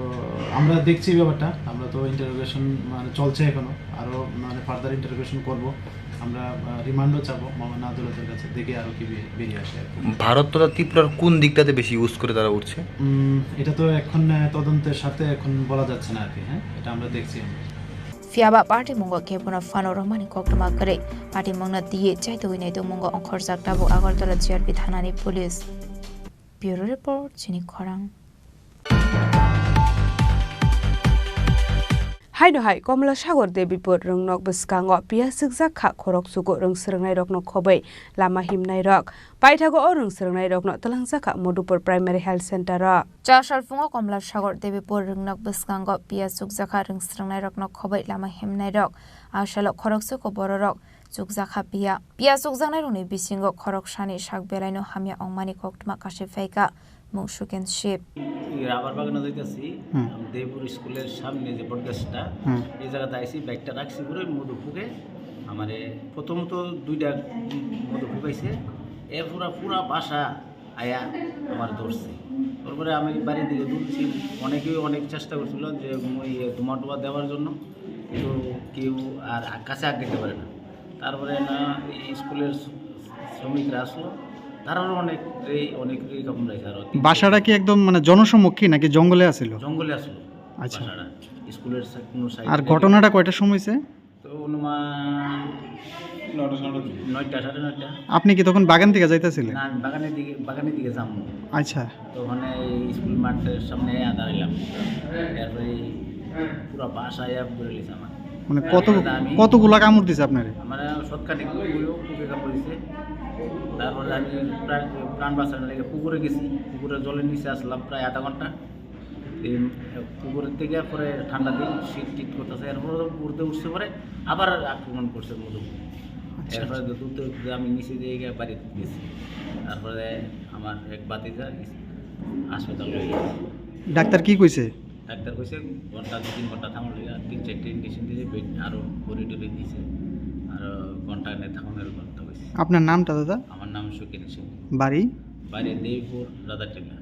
আমরা দেখছি ব্যাপারটা আমরা তো ইন্টারোগেশন মানে চলছে এখনো আরও মানে ফার্দার ইন্টারোগেশন করব আমরা রিমান্ডও চাবো মামা আদালতের কাছে দেখে আরও কি বেরিয়ে আসে ভারত তথা ত্রিপুরার কোন দিকটাতে বেশি ইউজ করে তারা উঠছে এটা তো এখন তদন্তের সাথে এখন বলা যাচ্ছে না আর কি হ্যাঁ এটা আমরা দেখছি Fiaba party mungo kebuna fano romani koktuma kare party mongna diye chaitugui naituk mungo ongkhorjak tabok Agartala GRP Thanani Police Bureau Report Chini Khorang Haino hai Komla Sagor Debipur Rungnok Bskango Pia Sikjak Kha Khorok Sugo Rung Srngnai Rokno Khobai Lama Himnai Rok Paithago Rung Srngnai Rokno Talangjaka Modupur Primary Health Center ro Chashal fungo Komla Sagor Debipur Rungnok Bskango Pia Sikjaka Rung Srngnai Rokno Khobai Lama Himnai Rok Ashalo Khorok Sugo Bororok Jukjaka Pia Sukjangnai Rungni Bisingo Khorok Shani Shak Belaino Hamya Ongmani Koktuma Kashifeika Mungshuken Ship rubber বাগানে যাইতেছি দেবপুর স্কুলের সামনে যে বটগাছটা এই জায়গাতে আইসি বাইকটা রাখছি পুরো মধু ফুকে আমার প্রথমত দুইটা মধু ফুকাইছে এর পুরা বাসা আয়া আমার ধরছে তারপরে আমি বাড়ির দিকে দৌড়ছি অনেকেই অনেক চেষ্টা করছিল যে ধোঁয়া টোয়া দেওয়ার জন্য কিন্তু কেউ আর কাছে আগ দিতে পারে না তারপরে না স্কুলের শ্রমিকরা আসলো তারাও অনেক রকম রয়েছে আর বাসাটা কি একদম মানে জনসম্মুখী নাকি জঙ্গলে আছিল জঙ্গলে আসলো আচ্ছা স্কুলের কোনো সাইড আর ঘটনাটা কয়টার সময় হইছে তো অনুমান 9টা 9:30 আপনি কি তখন বাগান থেকে যাইতেছিলেন না আমি বাগানের দিকে যাব আচ্ছা তো ওখানে স্কুল মাঠের সামনে দাঁড়াইলাম তারপরে পুরো বাসা আয়া করে লিছে আমার মানে কতগুলা কামড় দিছে আপনারে আমার শতকানি পুকুরে কামড় দিছে তারপরে আমি প্রাণ বাঁচানোর লেগে পুকুরে গেছি পুকুরে জলের নিচে আসলাম প্রায় আধা ঘন্টা পুকুরের থেকে পরে ঠান্ডা দিন শীত টিট করতেছে এরপরে উড়তে উঠতে পরে আবার আক্রমণ করছে মধু এরপরে দুধ আমি নিচে দিয়ে গিয়ে বাড়িতে গেছি তারপরে আমার এক বাতিজা হাসপাতাল হয়ে গেছে ডাক্তার কি কইছে ডাক্তার কইছে ঘন্টা 2-3 ঘন্টা থামার লেগে 3-4টা ইঞ্জেকশন দিয়ে বেড আরও বড়ি টরি দিয়েছে আরও ঘন্টা এনে থামানোর কথা কইছে আপনার নামটা দাদা আমার নাম সুকিন সিং বাড়ি Debpur রাধাটিলা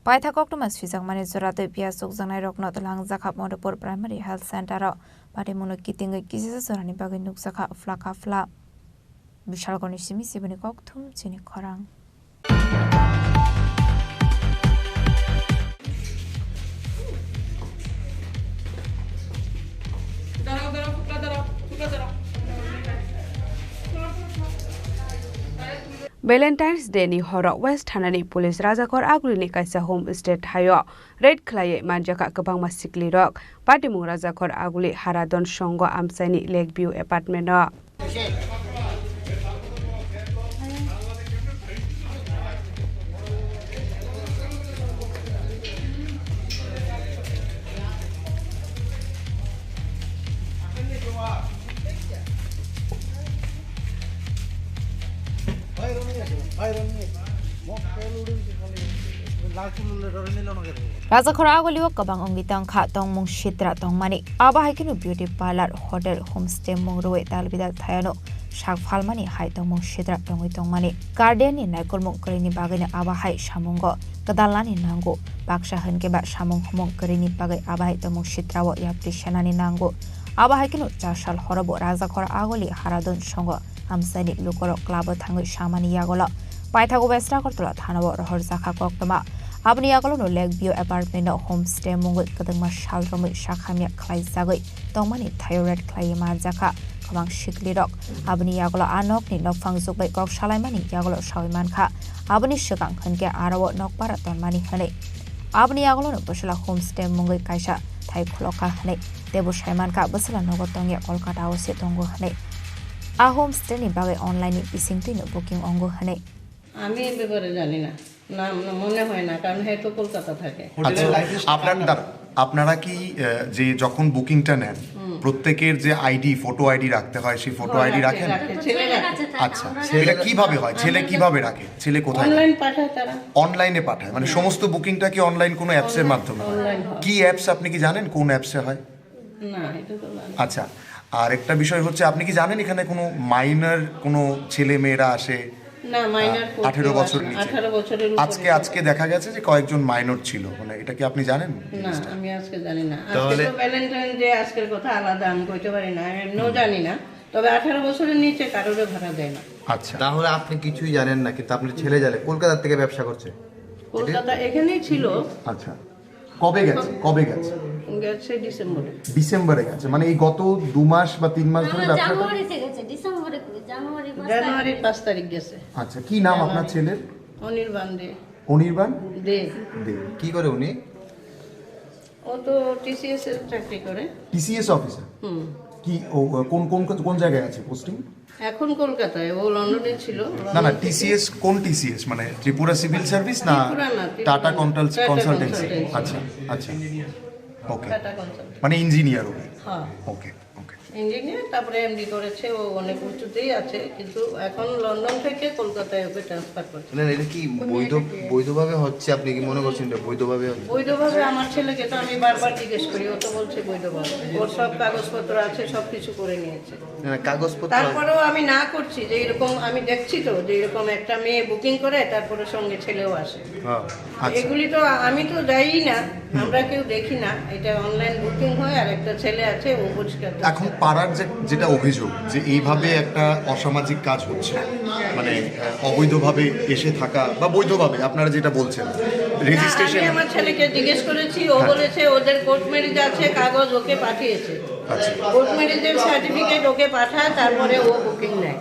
Paitha Koktumas Fisang Mani Zorate Pia Sukjanai Rokno Talangjaka Modupur Primary Health Center Pati Mono Kiting Kisi Zorani Bagin Nuksaka Flaka Fla Bishal Konishimi Sibani Koktum Chini Khorang Valentine's Day ni horo West Thanani Police Rajakor Agulini Kaisa Home State Hayo Red Khlaye Manjaka Kabang Masikli Rock Patimung Rajakor Aguli Haradon Shongo Amsani Lakeview Apartment Rajakhora agoliwa kabang ongi tangkha tongmung shitra tongmani aba haikinu beauty parlor hotel homestay mungruwe dalbidal thayano shak phalmani hai tongmung shitra tongui tongmani garden ni naikolmung karini bagani aba hai shamungo kadalani nango baksha hanke ba shamung humung karini bagai aba hai tongmung shitrawo yapti shanani nango aba haikinu chashal horobo Rajakhora agoli haradon songo amsani lukoro klabo thangui shamani yagola paithago besra kortola thanabo rohor zakha koktoma Abni agolo leg view apartment homestay mungul kadangma shalromi shakhamya khlai sagoi tongmani thyroid khlai ma jaka khamang shikli rok abni agolo anok ni nokphang jukbai kok shalaimani agolo shaiman kha abni shikang khanke arawo nokpara tonmani hane abni agolo no basala homestay mungul kaisa thai khloka hane debu shaiman kha basala nogotongya kolkata ose tongo hane a homestay ni bagai online ni bisingti no booking ongo hane আমি এই ব্যাপারে জানি না না মনে হয় না কারণ হয়তো কলকাতা থাকে আপনারা কি যে যখন বুকিংটা নেন প্রত্যেকের যে আইডি ফটো আইডি রাখতে হয় সেই ফটো আইডি রাখেন আচ্ছা এটা কিভাবে হয় ছেলে কিভাবে রাখে ছেলে কোথায় অনলাইন পাঠায় তারা অনলাইনে পাঠায় মানে সমস্ত বুকিংটা কি অনলাইন কোনো অ্যাপসের মাধ্যমে কি অ্যাপস আপনি কি জানেন কোন অ্যাপসে হয় না এটা তো জানি আচ্ছা আর একটা বিষয় হচ্ছে আপনি কি জানেন এখানে কোনো মাইনর কোনো ছেলে মেয়েরা আসে না মাইনর 18 বছর নিচে 18 বছরের উপরে আজকে দেখা গেছে যে কয়েকজন মাইনর ছিল মানে এটা কি আপনি জানেন না আমি আজকে জানি না আজকে তো ভ্যালেন্টাইন ডে আজকের কথা আলাদা আমি কইতে পারি না এমনও জানি না তবে 18 বছরের নিচে কারোর ভাড়া দেয় না আচ্ছা তাহলে আপনি কিছুই জানেন না কিন্তু আপনার ছেলে জানে কলকাতা থেকে ব্যবসা করছে কলকাতা এখানেই ছিল আচ্ছা কবে গেছে গেছে ডিসেম্বরে গেছে মানে এই গত 2 মাস বা 3 মাস ধরে ব্যবসা জানুয়ারিতে গেছে জানুয়ারি 5 তারিখ গেছে আচ্ছা কি নাম আপনার ছেলের অনির্বাণ দে কি করে উনি ও তো টিসিএস এর চাকরি করে টিসিএস অফিসার কি কোন জায়গায় আছে পোস্টিং এখন কলকাতায় ও লন্ডনে ছিল না টিসিএস কোন টিসিএস মানে ত্রিপুরা সিভিল সার্ভিস না টাটা কনসালটেন্সি আচ্ছা ওকে মানে ইঞ্জিনিয়ার হ্যাঁ ওকে ইঞ্জিনিয়ার তারপরে এমডি করেছে ও অনেক উচ্চতেই আছে কিন্তু এখন লন্ডন থেকে কলকাতায় ওকে ট্রান্সফার করছে না এটা কি বৈধভাবে হচ্ছে আপনি কি মনে করছেন এটা বৈধভাবে আমার ছেলেকে তো আমি বারবার জিজ্ঞেস করি ও তো বলছে বৈধভাবে ওর সব কাগজপত্র আছে সব কিছু করে নিয়েছে না কাগজপত্র তারপরেও আমি না করছি যে এরকম আমি দেখছি তো যে এরকম একটা মেয়ে বুকিং করে তারপরে সঙ্গে ছেলেও আসে এগুলি তো আমি তো যাই না আমরা কেউ দেখি না এটা অনলাইন বুকিং হয় আর একটা ছেলে আছে ও পরিষ্কার এখন পাড়ার যেটা অভিযোগ যে এইভাবে একটা অসামাজিক কাজ হচ্ছে মানে অবৈধভাবে এসে থাকা বা বৈধভাবে আপনারা যেটা বলছেন রেজিস্ট্রেশন আমি আমার ছেলেকে জিজ্ঞেস করেছি ও বলেছে ওদের কোর্ট ম্যারেজ আছে কাগজ ওকে পাঠিয়েছে কোর্ট ম্যারেজের সার্টিফিকেট ওকে পাঠায় তারপরে ও বুকিং নেয়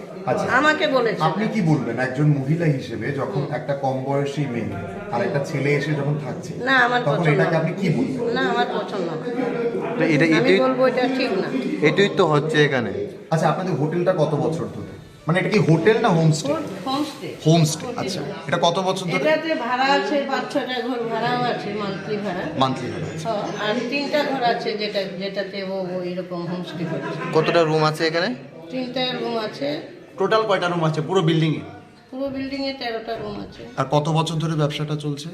আমাকে বলেছে আপনি কি বলবেন একজন মহিলা হিসেবে যখন একটা কম বয়সী মেয়ে আর একটা ছেলে এসে যখন থাকছে না আমার তখন এটাকে আপনি কি বলবেন না আমার পছন্দ না আমি বলবো এটা ঠিক না এটাই তো হচ্ছে এখানে আচ্ছা আপনাদের হোটেলটা কত বছর ধরে মানে এটা কি হোটেল না হোমস্টে হোমস্টে আচ্ছা এটা কত বছর ধরে এটাতে ভাড়া আছে 5-6টা ঘর ভাড়াও আছে মান্থলি ভাড়া আর 3টা ঘর আছে যেটাতে ও এরকম হোমস্টে করছে কতটা রুম আছে এখানে 3টা রুম আছে টোটাল কয়টা রুম আছে পুরো বিল্ডিং এ 13টা রুম আছে আর কত বছর ধরে ব্যবসাটা চলছে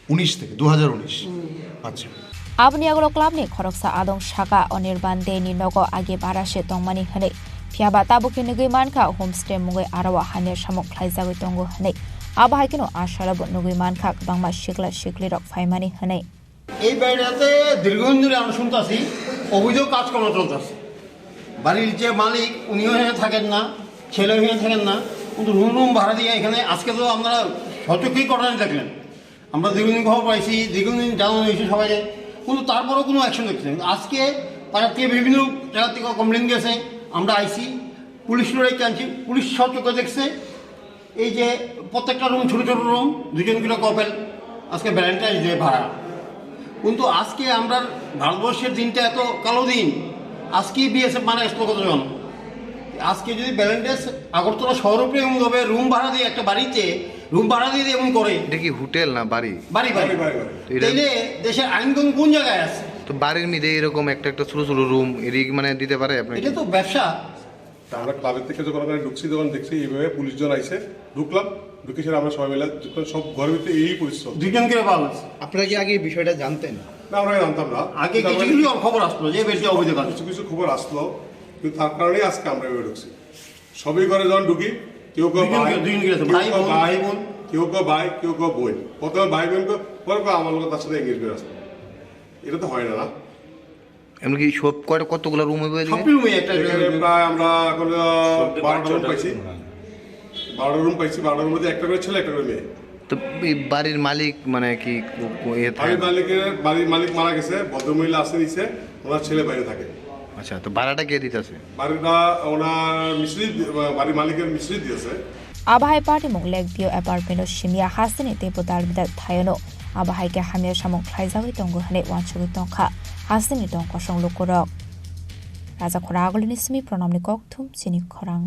19 থেকে 2019 আচ্ছা Abni agolo club ni khoroksa adong shaka Onirban de ni nogo age barashe tongmani hane phiaba tabuki nugui manka homestay mungoi arawa hane shamok khlaijagoi tongo hane aba haikino asharabo nugui manka bangma shikli rok faimani hane এই বাড়িটাতে দীর্ঘদিন ধরে আমরা শুনতাছি অবৈধ কাজকর্ম চলতেছে বাড়ির যে মালিক উনিও এখানে থাকেন না ছেলেও এখানে থাকেন না কিন্তু রুম ভাড়া দিয়ে এখানে আজকে তো আমরা সচক্ষেই ঘটনা দেখলেন আমরা দীর্ঘদিন খবর পাইছি দীর্ঘদিন জানানো হয়েছে সবাই কিন্তু তারপরেও কোনো অ্যাকশন দেখছে আজকে পাড়ার থেকে বিভিন্ন জায়গা থেকে কমপ্লেন গেছে আমরা আইসি পুলিশ লড়াই আনছি পুলিশ সচক্ষে দেখছে এই যে প্রত্যেকটা রুম ছোটো ছোটো রুম 2 কিলো কপেল আজকে ভ্যালেন্টাইন্স ডে ভাড়া কিন্তু আজকে আমরা ভারতবর্ষের দিনটা এত কালো দিন আজকে বিএসএফ মানে আসলো কতজন আজকে যদি ভ্যালেন্টাইন্স আগরতলা শহরে এমনভাবে রুম ভাড়া দিয়ে একটা বাড়িতে রুম ভাড়া দিয়ে এমন করে এটা কি হোটেল না বাড়ি তাইলে দেশের আইনকানুন কোন জায়গায় আছে তো বাড়ির মধ্যে এরকম একটা ছোট ছোট রুম এদিকে মানে দিতে পারে আপনাকে এটা তো ব্যবসা তা আমরা ক্লাবের থেকে যখন ওখানে ঢুকছি তখন দেখছি এইভাবে পুলিশজন আইছে, ঢুকলাম, ঢুকে সেটা আমরা সবাই মিলে সব ঘরের ভিতরে এই পরিস্থিতি। দুইজন করে পাওয়া আপনারা কি আগে বিষয়টা জানতেন? না, আমরা জানতাম না। আগে কিছু খবর আসলো যে বেশি অবৈধ কাজ, কিছু খবর আসলো, কিন্তু তার কারণেই আজকে আমরা এভাবে ঢুকছি। সবই ঘরে যখন ঢুকি, কেউ কেউ ভাই বোন, কেউ কেউ ভাই, কেউ কেউ বোন। প্রথমে ভাই বোন পরে আমার লোক তার সাথে এঙ্গেজ করে আসতো। এটা তো হয় না না। এমনকি সব কতগুলো রুম হবে? প্রায় আমরা এখন 12টা রুম পাইছি। 12টা রুম পাইছি, 12টার মধ্যে একটা করে ছেলে, একটা করে মেয়ে। তো বাড়ির মালিক মানে কি? বাড়ির মালিক মারা গেছে, ভদ্রমহিলা আসে নিচে, ওনার ছেলে বাইরে থাকে। আচ্ছা, তো ভাড়াটা কে দিতেছে? বাড়িটা ওনার মিস্ত্রি, বাড়ির মালিকের মিস্ত্রি দিয়েছে। Abahai party mong leg bio apartment o shimia hasini te podal bidat thayono. Abahai ke hamia shamong khlaijawi tongo hane wanchugi tongkha. Hasini tong kosong Kokborok. Raja Khoragolini simi pronamni kokthum Chini Khorang.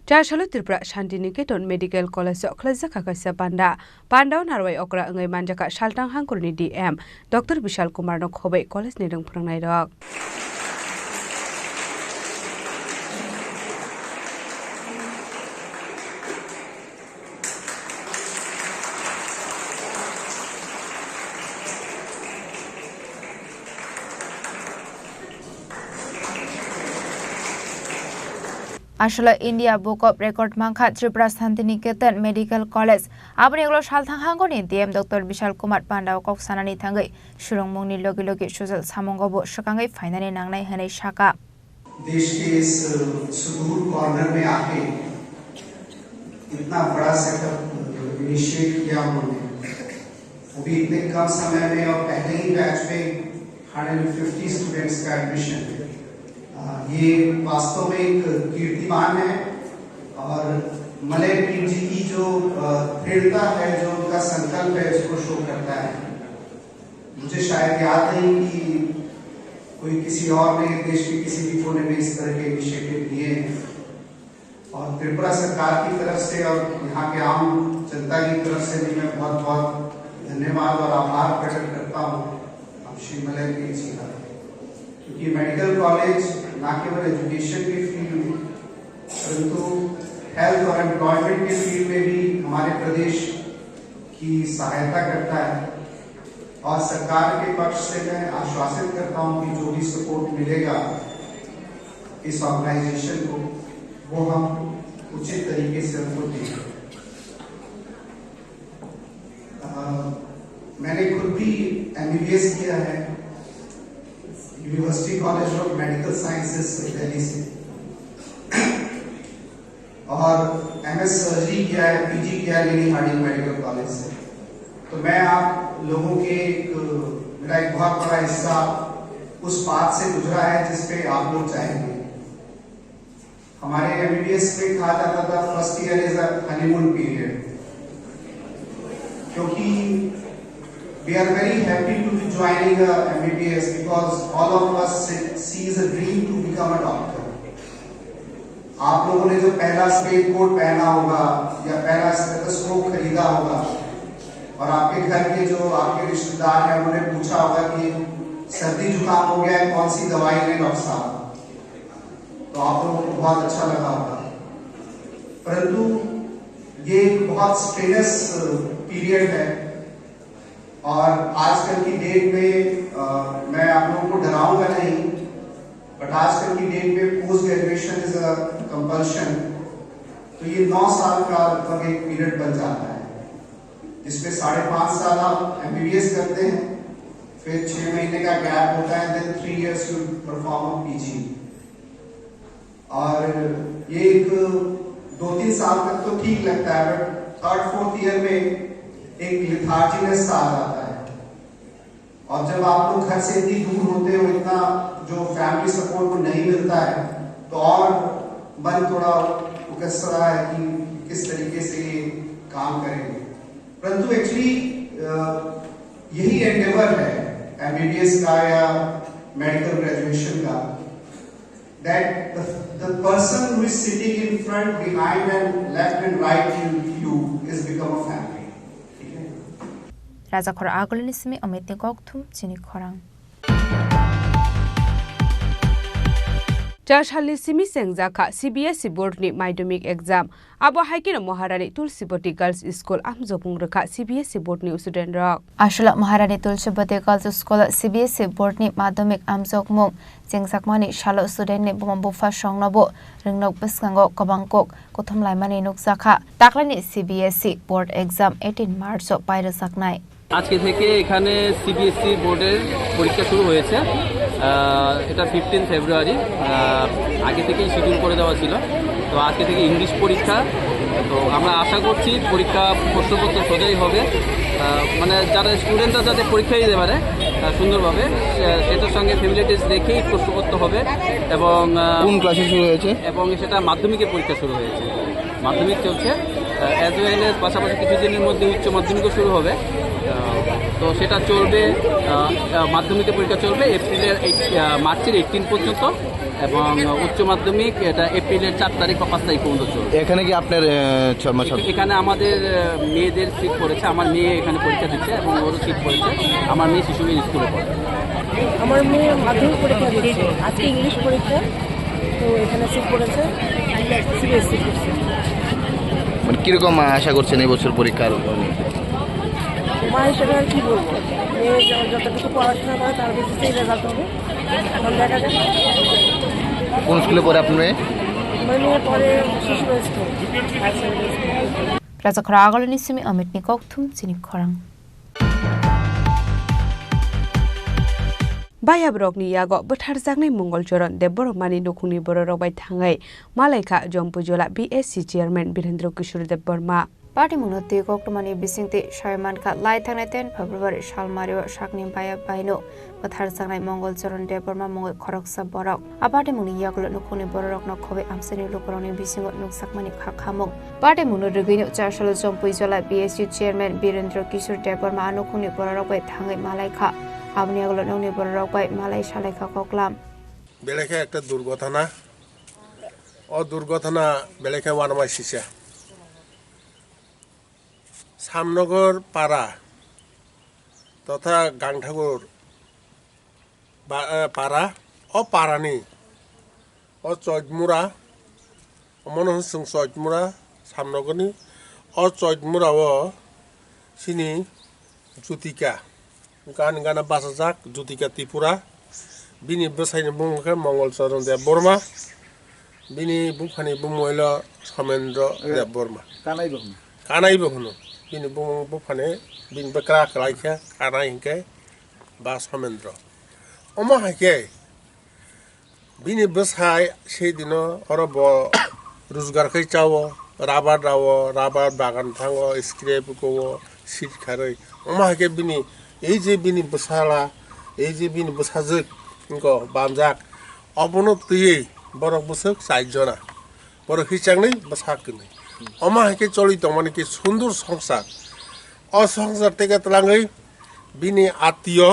Chashalo Tripura Shantiniketon Medical College Khlaja Kakasa Panda Narwai Okra Ngai Manjaka Shaltang Hangkurni DM Dr. Vishal Kumar no Khobai College Nirung Prangnai Rok. Ashla India Book of Record Mangkha Tripura Shantiniketan Medical College Abani Eglo Shalthang Hangoni DM Dr. Vishal Kumar Panda Kok Sanani Thangai Shurongmongni Logi Logi Social Samongobo Shakangai Finally Nangnai Hanai Shaka देश के इस सुदूर कॉर्नर में आके इतना बड़ा सेटअप इनिशिएट किया उन्होंने, वो भी इतने कम समय में और पहले ही बैच में 150 स्टूडेंट्स का एडमिशन। ये वास्तव में एक कीर्तिमान है और मलय टीम जी की जो दृढ़ता है, जो उनका संकल्प है, उसको शो करता है। मुझे शायद याद नहीं कि कोई किसी और ने देश के किसी भी कोने में इस तरह के इनिशिएटिव लिए हैं और त्रिपुरा सरकार की तरफ से और यहाँ के आम जनता की तरफ से भी मैं बहुत बहुत धन्यवाद और आभार प्रकट करता हूँ श्री मलय जी का, क्योंकि मेडिकल कॉलेज न केवल एजुकेशन के फील्ड में परंतु हेल्थ और एम्प्लॉयमेंट के फील्ड में भी हमारे प्रदेश की सहायता करता है और सरकार के पक्ष से मैं आश्वासित करता हूं कि जो भी सपोर्ट मिलेगा इस ऑर्गेनाइजेशन को वो हम उचित तरीके से उनको देंगे। मैंने खुद भी MBBS किया है university college of medical sciences Delhi से और MS सर्जरी किया है, PG किया है लेनी हार्डिंग मेडिकल कॉलेज से। तो मैं आप लोगों के मेरा एक बहुत बड़ा हिस्सा उस पाथ से गुजरा है जिस पे आप लोग चाहेंगे। हमारे MBBS में कहा जाता था first year is a honeymoon period, क्योंकि we are very happy to be joining a MBBS because all of us sees a dream to become a doctor. आप लोगों ने जो पहला स्पेस कोट पहना होगा या पहला स्टेथोस्कोप खरीदा होगा और आपके घर के जो आपके रिश्तेदार हैं उन्होंने पूछा होगा कि सर्दी जुकाम हो गया है, कौन सी दवाई लें डॉक्टर साहब, तो आप लोगों को बहुत अच्छा लगा होगा। परंतु ये एक बहुत स्ट्रेनस पीरियड है और आजकल की डेट में मैं आप लोगों को डराऊंगा नहीं, बट आजकल की डेट में post graduation is a compulsion. तो ये 9 साल का लगभग एक पीरियड बन जाता है जिसमें 5.5 साल आप MBBS करते हैं, फिर 6 महीने का गैप होता है, then 3 years you perform PG। और ये एक 2-3 साल तक तो ठीक लगता है, बट 3rd-4th ईयर में एक लिथार्जीनेस आ जाता है और जब आप लोग घर से इतनी दूर होते हो, इतना जो फैमिली सपोर्ट को नहीं मिलता है, तो और मन थोड़ा उकस रहा है कि किस तरीके से ये काम करेंगे। परंतु एक्चुअली यही एंडेवर है MBBS का या मेडिकल ग्रेजुएशन का, that the person who is sitting in front, behind and left and right you is become a family. Raja Khoragolini simi Amit Kokthum Chini Khorang. Charshali Simi Sengjaka CBSE Board ni Madhyamik Exam abo haikino Maharani Tulsipoti Girls School amjopung rekha CBSE Board ni student rok Ashula Maharani Tulsipoti Girls School CBSE Board ni Madhyamik amjokmung Jengsakmani shalo student ni bombufa songnabo ringnok biskango kobangkok kothomlaimani nukjaka taklani CBSE Board Exam 18 March পাইরে saknai আজকে থেকে এখানে সিবিএসই বোর্ডের পরীক্ষা শুরু হয়েছে এটা 15 ফেব্রুয়ারি আগে থেকেই শিডিউল করে দেওয়া ছিল তো আজকে থেকে ইংলিশ পরীক্ষা তো আমরা আশা করছি পরীক্ষা প্রশ্নপত্র সোজাই হবে মানে যারা স্টুডেন্টরা যাতে পরীক্ষা দিতে পারে সুন্দরভাবে সেটার সঙ্গে ফ্যামিলিটিস দেখেই প্রশ্নপত্র হবে এবং কোন ক্লাসে শুরু হয়েছে এবং সেটা মাধ্যমিকের পরীক্ষা শুরু হয়েছে মাধ্যমিক চলছে অ্যাজ ওয়েল এজ পাশাপাশি কিছুদিনের মধ্যে উচ্চ মাধ্যমিকও শুরু হবে তো সেটা চলবে মাধ্যমিকের পরীক্ষা চলবে মার্চের 18 পর্যন্ত এবং উচ্চ মাধ্যমিক এটা এপ্রিলের 4 তারিখ বা 5 তারিখ পর্যন্ত চলবে এখানে কি আপনার এখানে আমাদের মেয়েদের সিট পড়েছে আমার মেয়ে এখানে পরীক্ষা দিচ্ছে এবং ওরও সিট পড়েছে আমার মেয়ে শিশু স্কুলে পড়ে আমার মেয়ে মাধ্যমিক পরীক্ষা দিচ্ছে আজকে ইংলিশ পরীক্ষা তো এখানে সিট পড়েছে সিবিএসসি পড়ছে মানে কিরকম আশা করছেন এই বছর পরীক্ষার মা হিসেবে আর কি বলবো মেয়ে যতটুকু পড়াশোনা করে তার ভিত্তিতেই রেজাল্ট হবে এখন দেখা যাক কোন স্কুলে পড়ে আপনার মেয়ে আমার মেয়ে পরে শিশু school Raja Khorang Simi Amit Nikok Thum Chini Khorang Baya Brokni Yago Buthar Jaknai Mongol Choron Debor Mani Nokungni Borok bai thangai Malaika Jompujola BSC Chairman Birendra Kishore Deborma Party Munoti Koktomani Bisingti Shaiman Ka Lai Thangnai 10 February Shalmario Shakni Baya Baino Buthar Jaknai Mongol Choron Deborma Mongol Khoroksa Borok Aparte Muni Yaglo Nokungni Borok no Khobe Amsani Lokoroni Bisingot Nuksakmani Khakhamok Party Munu Regino Charshalo Jompujola BSC Chairman Birendra Kishore Deborma Nokungni Borok bai thangai Malaika আপনি এগুলো নৌনি বড় রকবাই মালাই শালাইখা ককলাম বেলেখে একটা দুর্ঘটনা দুর্ঘটনা বেলেখে ওয়ানমাই সিসা সামনগর পাড়া তথা গাংঠাকুর পাড়া পাড়ানি চৈতমুরা মনোহর চৈতমুরা সামনগরনি চৈতমুরাও সিনি Jyotika Gana Basazak, Jutika Tripura, Bini Besai Bunka, Mongol Saron de Burma, Bini Bufani Bumuela, Samendro de Burma. Kanai Buhno, Bini Bufane, Bin Bakrak Laika, Kanainke, Bas Samendro. Omahake, Bini Besai, Shadino, Orobo, Rusgarkai Chavo, Rabar Bagan Tango, Scrape, Sit Kare, Omahake Bini. এই যে বিনি বসালা এই যে বিনি বসাজক বামজাক অবনতিয়ে বরক বসক চাইজনা বড় হিচাংনি বসাকনি অমাহাকে চলিত মানে কি সুন্দর সংসার অসংসার থেকে তলাঙ্গই বিনি আত্মীয়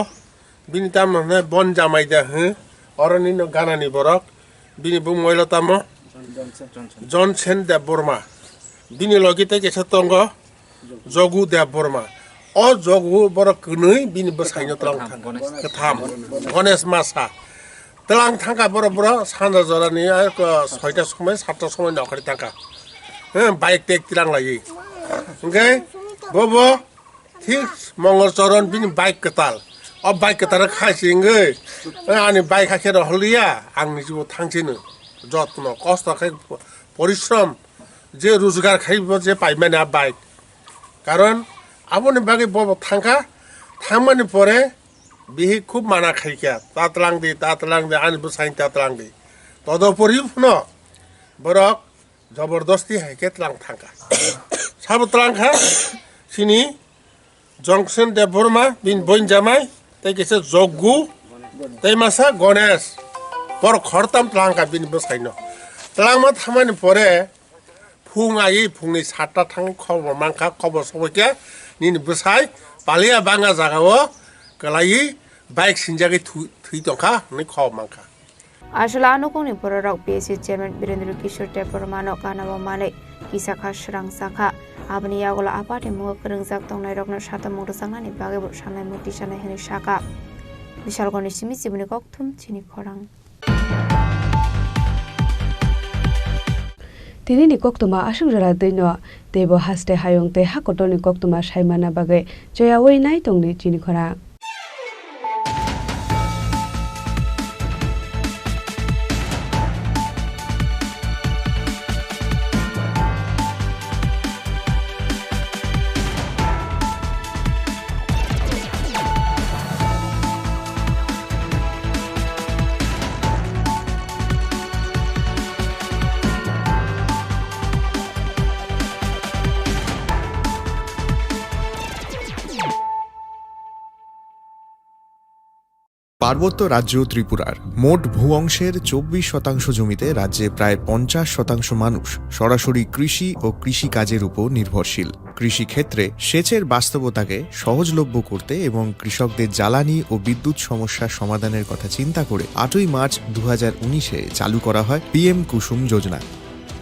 বিনি তাম বন জামাই দা অরনি গানানি বরক বিনি বুময়লতাম জনসেন দেব বর্মা বিনি লগিতে গেছে তঙ্গ জগু দেব বর্মা জগু বড় কনই বিনি বসাইনো তলাং থাম গণেশ মাসা তলাং থাকা বড় বড় সানজা জরানি আর 6টা সময় 7টার সময় নকরি থাকা বাইক টেক তিরাং লাগি ওকে ববো ঠিক মঙ্গল চরণ বিনি বাইক কতাল বাইক কতার খাইছি গে আনি বাইক খাখে হলিয়া আংনি জিও থাংছিনো যত্ন কষ্ট খাই পরিশ্রম যে রোজগার খাইব যে পাইমানে বাইক কারণ আপনি বাকি থাকা থামানি পরে বিহি খুব মানা খাইকা তাতলাং দি আনি বসাই তাতলাং দি তদুপরি বরক জবরদস্তি হাইকে তলাং থাকা সাব তলাং খা সিনি জংশন দেব বর্মা বিন বইন জামাই তাই গেছে যজ্ঞ তাই মাসা গণেশ বড় খরতাম তলাংকা বিন বসাই তলাং মা থামানি পরে ফুং আই ফুংনি 7টা থাং খবর মাংখা খবর সবাইকে নিন বসাই পালিয়া বাঙা জাগাও গলাই বাইক সিনজাগে থুই তখা নি খব মাংখা আসলে আনুকনি বড়রক বিএসসি চেয়ারম্যান বীরেন্দ্র কিশোর দেববর্মানো কানাবো মানে কিসাখা স্রাং সাখা আপনি ইয়াগলা আপাতে মুগ করংজাক তংনাই রকনা সাতা মুগ সাংনানি বাগে সানাই মুক্তি সানাই হেনি সাকা বিশালগণের সিমি জীবনে ককথুম চিনি খরাং Tini ni koktuma asung jara dino tebo haste hayong te hakotoni koktuma saimana bagai joya wei nai tongni Chini Khorang. পার্বত্য রাজ্য ত্রিপুরার মোট ভূ অংশের 24% জমিতে রাজ্যে প্রায় 50% মানুষ সরাসরি কৃষি ও কৃষিকাজের উপর নির্ভরশীল। কৃষিক্ষেত্রে সেচের বাস্তবতাকে সহজলভ্য করতে এবং কৃষকদের জ্বালানি ও বিদ্যুৎ সমস্যার সমাধানের কথা চিন্তা করে 8ই মার্চ 2019-এ চালু করা হয় PM কুসুম যোজনা,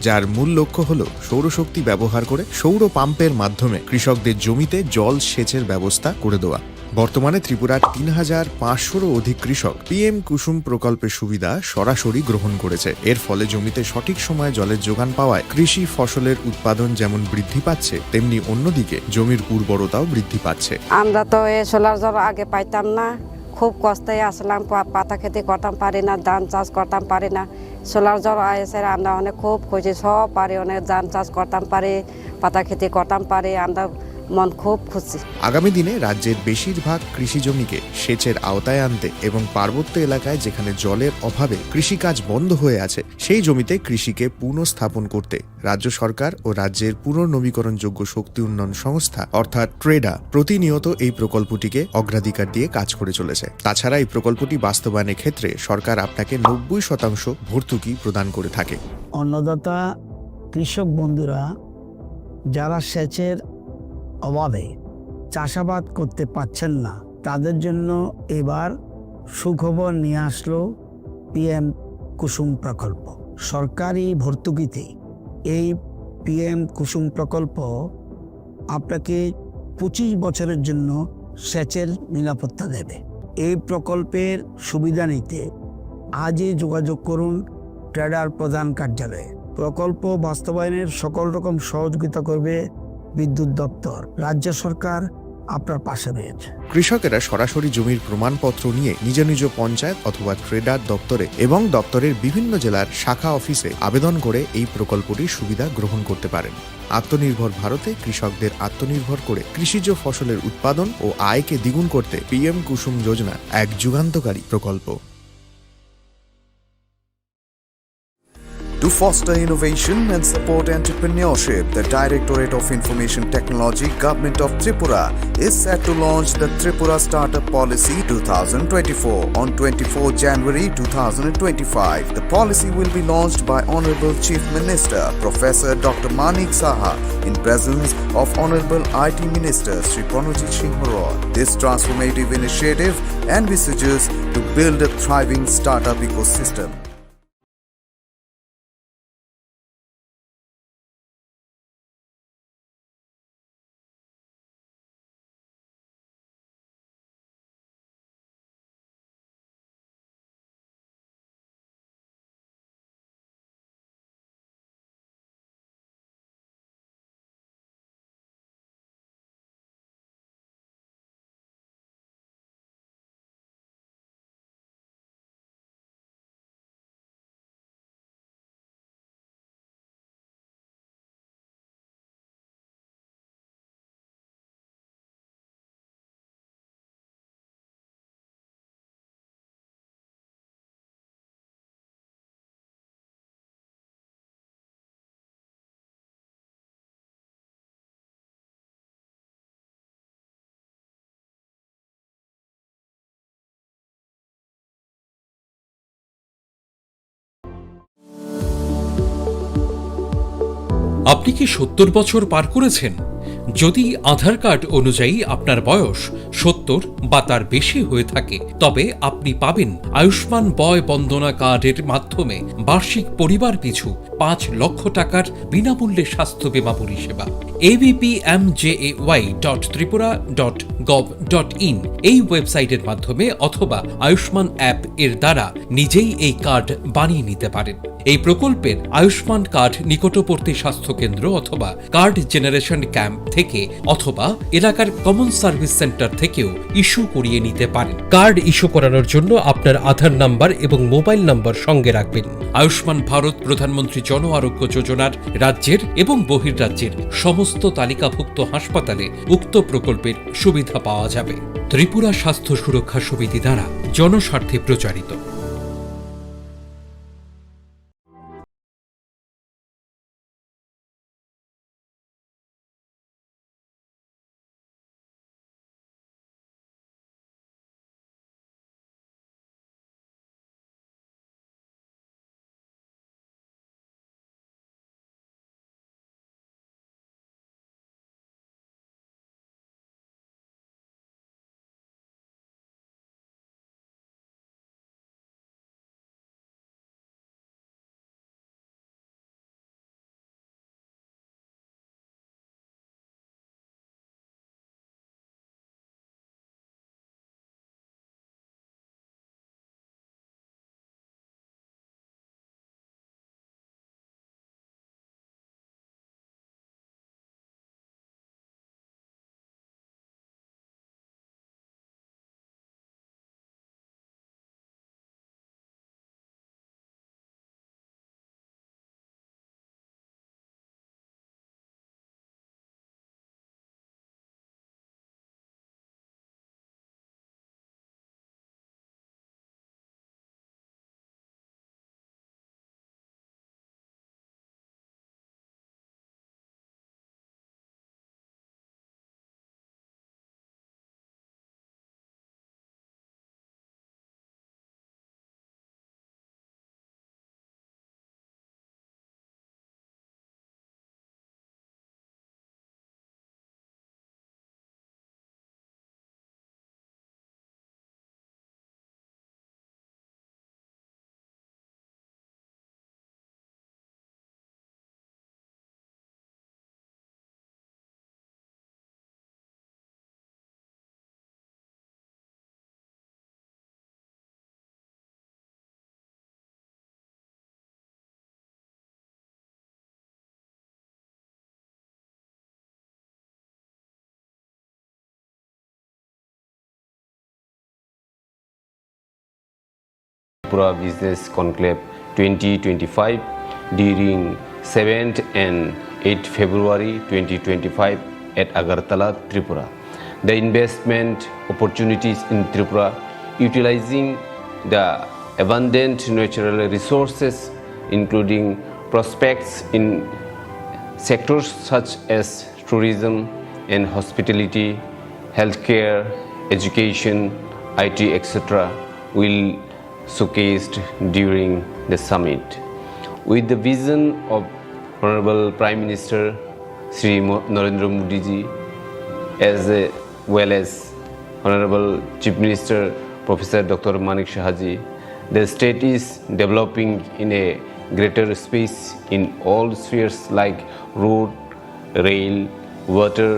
যার মূল লক্ষ্য হল সৌরশক্তি ব্যবহার করে সৌর পাম্পের মাধ্যমে কৃষকদের জমিতে জল সেচের ব্যবস্থা করে দেওয়া। বর্তমানে ত্রিপুরার 3500-রও অধিক কৃষক PM কুসুম প্রকল্পের সুবিধা সরাসরি গ্রহণ করেছে। এর ফলে জমিতে সঠিক সময়ে জলের যোগান পাওয়ায় কৃষি ফসলের উৎপাদন যেমন বৃদ্ধি পাচ্ছে, তেমনি অন্যদিকে জমির উর্বরতাও বৃদ্ধি পাচ্ছে। আমরা তো এই সোলার জল আগে পাইতাম না, খুব কষ্টে আসলাম, পাতা খেতে করতাম পারি না, ধান চাষ করতাম পারি না। সোলার জল এসে আমরা অনেক খুব খুশি, সব পারি, অনেক ধান চাষ করতাম পারি, পাতা খেতে করতাম পারি, আমরা মন খুব খুশি। আগামী দিনে রাজ্যের বেশিরভাগ কৃষি জমিকে সেচের আওতায় আনতে এবং পার্বত্য এলাকায় যেখানে জলের অভাবে কৃষিকাজ বন্ধ হয়ে আছে সেই জমিতে কৃষিকে পুনঃস্থাপন করতে রাজ্য সরকার ও রাজ্যের পুনর্নবীকরণযোগ্য শক্তি উন্নয়ন সংস্থা অর্থাৎ ট্রেডা প্রতিনিয়ত এই প্রকল্পটিকে অগ্রাধিকার দিয়ে কাজ করে চলেছে। তাছাড়া এই প্রকল্পটি বাস্তবায়নের ক্ষেত্রে সরকার আপনাকে 90% ভর্তুকি প্রদান করে থাকে। অন্নদাতা কৃষক বন্ধুরা যারা সেচের অভাবে চাষাবাদ করতে পারছেন না, তাদের জন্য এবার সুখবর নিয়ে আসলো PM কুসুম প্রকল্প। সরকারি ভর্তুকিতে এই PM কুসুম প্রকল্প আপনাকে 25 বছরের জন্য সেচের নিরাপত্তা দেবে। এই প্রকল্পের সুবিধা নিতে আজই যোগাযোগ করুন ট্রেডার প্রধান কার্যালয়ে। প্রকল্প বাস্তবায়নের সকল রকম সহযোগিতা করবে বিদ্যুৎ দপ্তর। রাজ্য সরকার আপনার পাশে রয়েছে। কৃষকেরা সরাসরি জমির প্রমাণপত্র নিয়ে নিজ নিজ পঞ্চায়েত অথবা ট্রেডার দপ্তরে এবং দপ্তরের বিভিন্ন জেলার শাখা অফিসে আবেদন করে এই প্রকল্পটির সুবিধা গ্রহণ করতে পারেন। আত্মনির্ভর ভারতে কৃষকদের আত্মনির্ভর করে কৃষিজ ফসলের উৎপাদন ও আয়কে দ্বিগুণ করতে PM কুসুম যোজনা এক যুগান্তকারী প্রকল্প। To foster innovation and support entrepreneurship, the Directorate of Information Technology, Government of Tripura is set to launch the Tripura Startup Policy 2024 on 24 January 2025. The policy will be launched by Honorable Chief Minister Professor Dr. Manik Saha in presence of Honorable IT Minister Sri Pranojit Singh Khorang. This transformative initiative envisages to build a thriving startup ecosystem. আপনি কি 70 বছর পার করেছেন? যদি আধার কার্ড অনুযায়ী আপনার বয়স 70 বা তার বেশি হয়ে থাকে, তবে আপনি পাবেন আয়ুষ্মান বয় বন্দনা কার্ডের মাধ্যমে বার্ষিক পরিবার পিছু 5 লক্ষ টাকার বিনামূল্যে স্বাস্থ্য বীমা পরিষেবা। abpmjay.tripura.gov.in এই ওয়েবসাইটের মাধ্যমে অথবা আয়ুষ্মান অ্যাপ এর দ্বারা নিজেই এই কার্ড বানিয়ে নিতে পারেন। এই প্রকল্পের আয়ুষ্মান কার্ড নিকটবর্তী স্বাস্থ্যকেন্দ্র অথবা কার্ড জেনারেশন ক্যাম্প থেকে অথবা এলাকার কমন সার্ভিস সেন্টার থেকেও ইস্যু করিয়ে নিতে পারেন। কার্ড ইস্যু করানোর জন্য আপনার আধার নাম্বার এবং মোবাইল নাম্বার সঙ্গে রাখবেন। আয়ুষ্মান ভারত প্রধানমন্ত্রী জন আরোগ্য যোজনার রাজ্যের এবং বহির্রাজ্যের সমস্ত তালিকাভুক্ত হাসপাতালে উক্ত প্রকল্পের সুবিধা পাওয়া যাবে। ত্রিপুরা স্বাস্থ্য সুরক্ষা সমিতি দ্বারা জনস্বার্থে প্রচারিত। Tripura Business Conclave 2025 during 7th and 8th February 2025 at Agartala, Tripura. The investment opportunities in Tripura, utilizing the abundant natural resources, including prospects in sectors such as tourism and hospitality, healthcare, education, IT, etc., will showcased during the summit. With the vision of Honorable Prime Minister Sri Narendra Modi ji, as well as Honorable Chief Minister Professor Dr. Manik Shahaji, the state is developing in a greater space in all spheres like road, rail, water,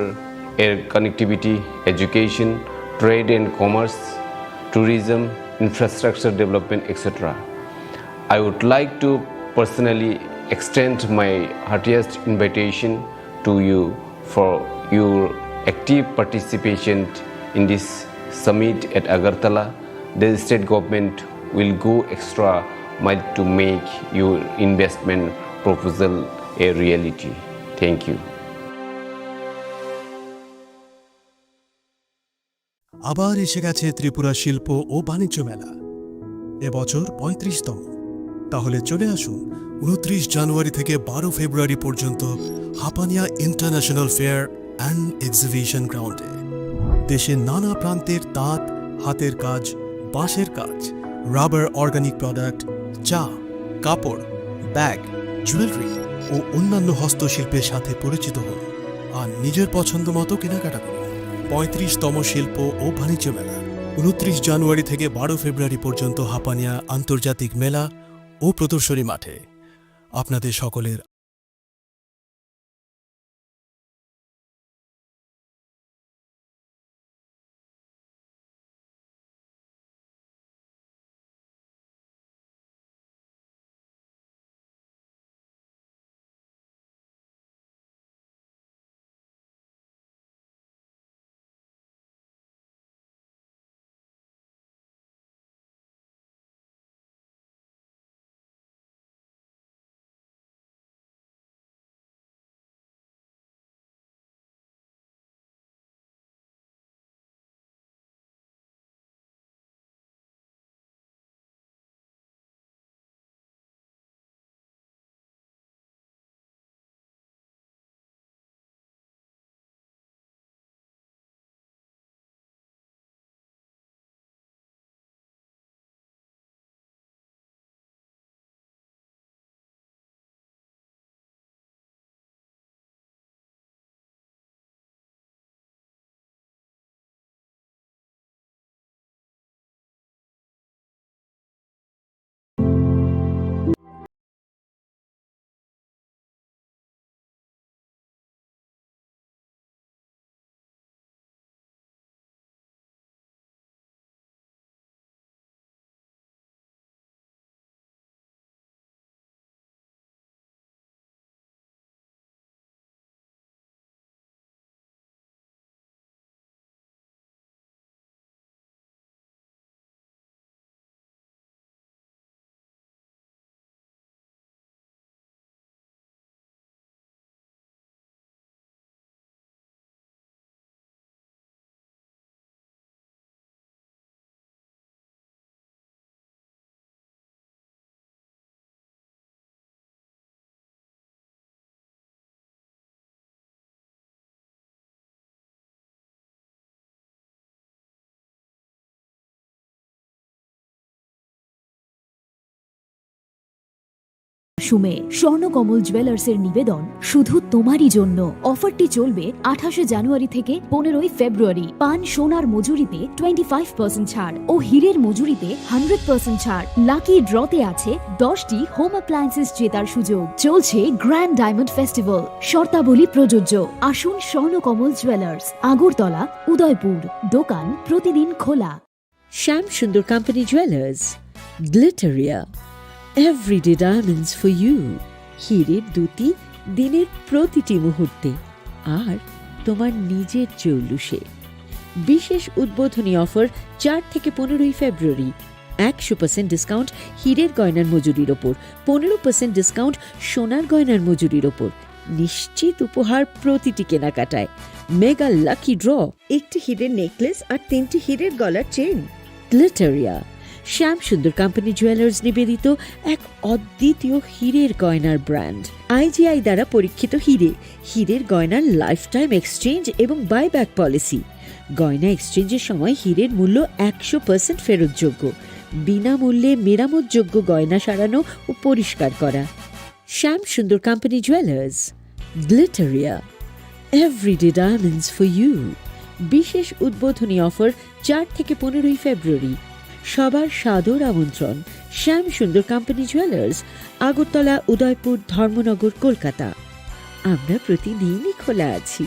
air connectivity, education, trade and commerce, tourism, infrastructure development, etc. I would like to personally extend my heartiest invitation to you for your active participation in this summit at Agartala. The state government will go extra mile to make your investment proposal a reality. Thank you. আবার এসে গেছে ত্রিপুরা শিল্প ও বাণিজ্য মেলা, এবছর 35তম। তাহলে চলে আসুন 29 জানুয়ারি থেকে 12 ফেব্রুয়ারি পর্যন্ত Hapania international fair and exhibition গ্রাউন্ডে। দেশের নানা প্রান্তের তাঁত, হাতের কাজ, বাঁশের কাজ, রাবার অর্গানিক প্রোডাক্ট, চা, কাপড়, ব্যাগ, জুয়েলারি ও অন্যান্য হস্তশিল্পের সাথে পরিচিত হন আর নিজের পছন্দ মতো কেনাকাটা করুন। 35তম শিল্প ও বাণিজ্য মেলা 29 জানুয়ারি থেকে 12 ফেব্রুয়ারি পর্যন্ত হাপানিয়া আন্তর্জাতিক মেলা ও প্রদর্শনী মাঠে। আপনাদের সকলের সুমে স্বর্ণকমল জুয়েলার্সের নিবেদন শুধু তোমারই জন্য। অফারটি চলবে 28 জানুয়ারি থেকে 15 ফেব্রুয়ারি। পান সোনার মজুরিতে 25% ছাড় ও হীরের মজুরিতে 100% ছাড়। লাকি ড্রতে আছে 10টি হোম অ্যাপ্লায়েন্সেস জেতার সুযোগ। চলছে গ্র্যান্ড ডায়মন্ড ফেস্টিভ্যাল, শর্তাবলী প্রযোজ্য। আসুন স্বর্ণকমল জুয়েলার্স, আগরতলা, উদয়পুর। দোকান প্রতিদিন খোলা। Shyam Sundar company jewellers, Glitteria, everyday diamonds for you. হীরের দুটি দিনের প্রতিটি মুহূর্তে আর তোমার নিজের জৌলুসে। বিশেষ উদ্বোধনী অফার 4 থেকে 15 ফেব্রুয়ারি। 100% ডিসকাউন্ট হীরের গয়নার মজুরির ওপর, 15% ডিসকাউন্ট সোনার গয়নার মজুরির ওপর। নিশ্চিত উপহার প্রতিটি কেনাকাটায়। মেগা লাকি ড্র, একটি হীরের নেকলেস আর 3টি হীরের গলার চেন। গ্লিটারিয়া, শ্যাম সুন্দর কোম্পানি জুয়েলার্স নিবেদিত এক অদ্বিতীয় হীরের গয়নার ব্র্যান্ড। IGI দ্বারা পরীক্ষিত হীরে, হীরের গয়নার লাইফ টাইম এক্সচেঞ্জ এবং বাইব্যাক পলিসি। গয়না এক্সচেঞ্জের সময় হীরের মূল্য 100% ফেরতযোগ্য। বিনামূল্যে মেরামতযোগ্য গয়না সারানো ও পরিষ্কার করা। Shyam Sundar company jewellers, Glitteria, everyday diamonds for you. বিশেষ উদ্বোধনী অফার 4 থেকে 15 ফেব্রুয়ারি। সবার সাদর আমন্ত্রণ। শ্যাম সুন্দর কোম্পানি জুয়েলার্স, আগরতলা, উদয়পুর, ধর্মনগর, কলকাতা। আমরা প্রতিদিনই খোলা আছি।